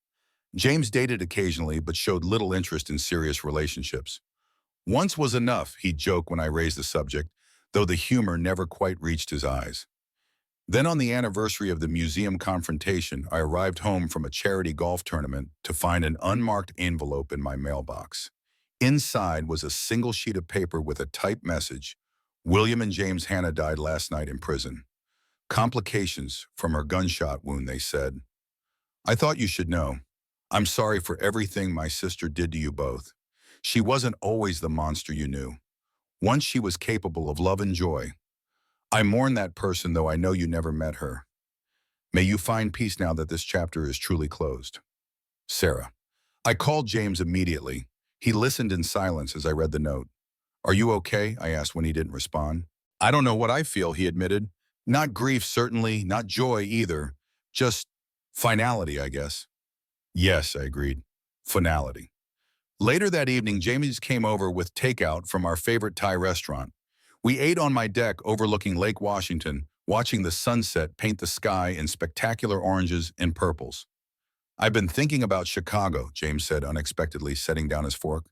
James dated occasionally but showed little interest in serious relationships. "Once was enough," he'd joke when I raised the subject, though the humor never quite reached his eyes. Then on the anniversary of the museum confrontation, I arrived home from a charity golf tournament to find an unmarked envelope in my mailbox. Inside was a single sheet of paper with a typed message: "William and James Hannah died last night in prison. Complications from her gunshot wound," they said. "I thought you should know. I'm sorry for everything my sister did to you both. She wasn't always the monster you knew. Once she was capable of love and joy. I mourn that person, though I know you never met her. May you find peace now that this chapter is truly closed. Sarah." I called James immediately. He listened in silence as I read the note. "Are you okay?" I asked when he didn't respond. "I don't know what I feel," he admitted. "Not grief, certainly, not joy either. Just finality, I guess." "Yes," I agreed. Finality. Later that evening, James came over with takeout from our favorite Thai restaurant. We ate on my deck overlooking Lake Washington, watching the sunset paint the sky in spectacular oranges and purples. "I've been thinking about Chicago," James said unexpectedly, setting down his fork.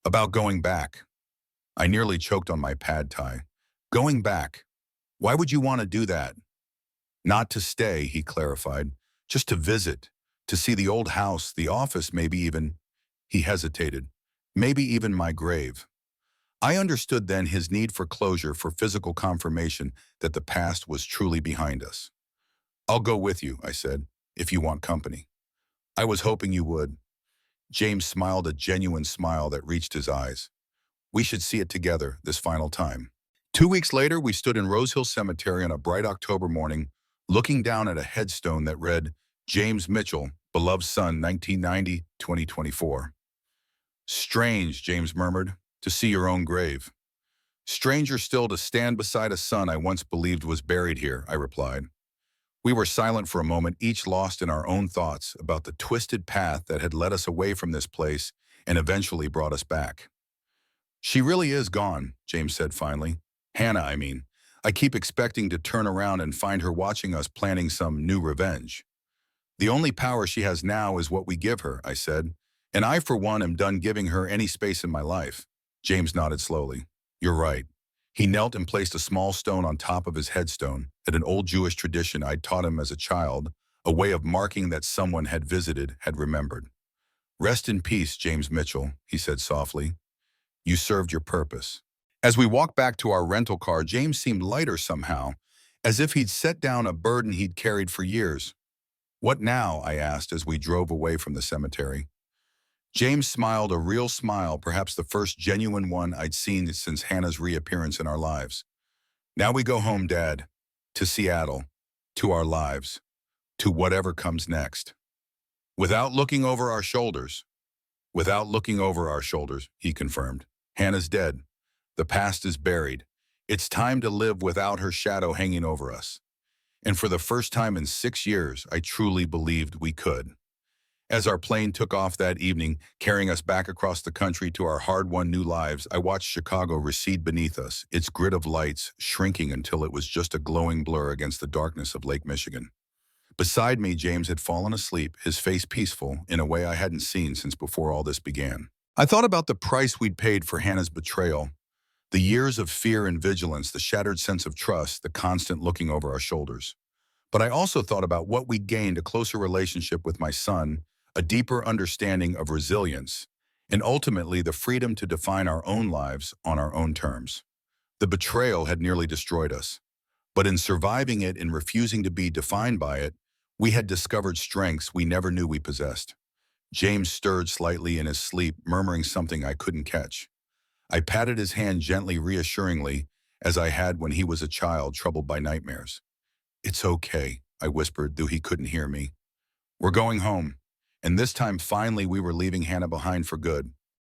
"About going back." I nearly choked on my pad thai. "Going back? Why would you want to do that?" "Not to stay," he clarified. "Just to visit, to see the old house, the office, maybe even—" He hesitated. "Maybe even my grave." I understood then his need for closure, for physical confirmation that the past was truly behind us. "I'll go with you," I said, "if you want company." "I was hoping you would." James smiled, a genuine smile that reached his eyes. "We should see it together, this final time." 2 weeks later, we stood in Rose Hill Cemetery on a bright October morning, looking down at a headstone that read, "James Mitchell, beloved son, 1990-2024. "Strange," James murmured, "to see your own grave." "Stranger still to stand beside a son I once believed was buried here," I replied. We were silent for a moment, each lost in our own thoughts about the twisted path that had led us away from this place and eventually brought us back. "She really is gone," James said finally. "Hannah, I mean. I keep expecting to turn around and find her watching us planning some new revenge." "The only power she has now is what we give her," I said. "And I, for one, am done giving her any space in my life." James nodded slowly. "You're right." He knelt and placed a small stone on top of his headstone, at an old Jewish tradition I'd taught him as a child, a way of marking that someone had visited, had remembered. "Rest in peace, James Mitchell," he said softly. "You served your purpose." As we walked back to our rental car, James seemed lighter somehow, as if he'd set down a burden he'd carried for years. "What now?" I asked as we drove away from the cemetery. James smiled, a real smile, perhaps the first genuine one I'd seen since Hannah's reappearance in our lives. "Now we go home, Dad. To Seattle. To our lives. To whatever comes next." Without looking over our shoulders. Without looking over our shoulders, he confirmed. "Hannah's dead. The past is buried. It's time to live without her shadow hanging over us." And for the first time in 6 years, I truly believed we could. As our plane took off that evening, carrying us back across the country to our hard-won new lives, I watched Chicago recede beneath us, its grid of lights shrinking until it was just a glowing blur against the darkness of Lake Michigan. Beside me, James had fallen asleep, his face peaceful, in a way I hadn't seen since before all this began. I thought about the price we'd paid for Hannah's betrayal, the years of fear and vigilance, the shattered sense of trust, the constant looking over our shoulders. But I also thought about what we'd gained: a closer relationship with my son, a deeper understanding of resilience, and ultimately the freedom to define our own lives on our own terms. The betrayal had nearly destroyed us, but in surviving it and refusing to be defined by it, we had discovered strengths we never knew we possessed. James stirred slightly in his sleep, murmuring something I couldn't catch. I patted his hand gently, reassuringly, as I had when he was a child troubled by nightmares. "It's okay," I whispered, though he couldn't hear me. "We're going home." And this time, finally, we were leaving Hannah behind for good.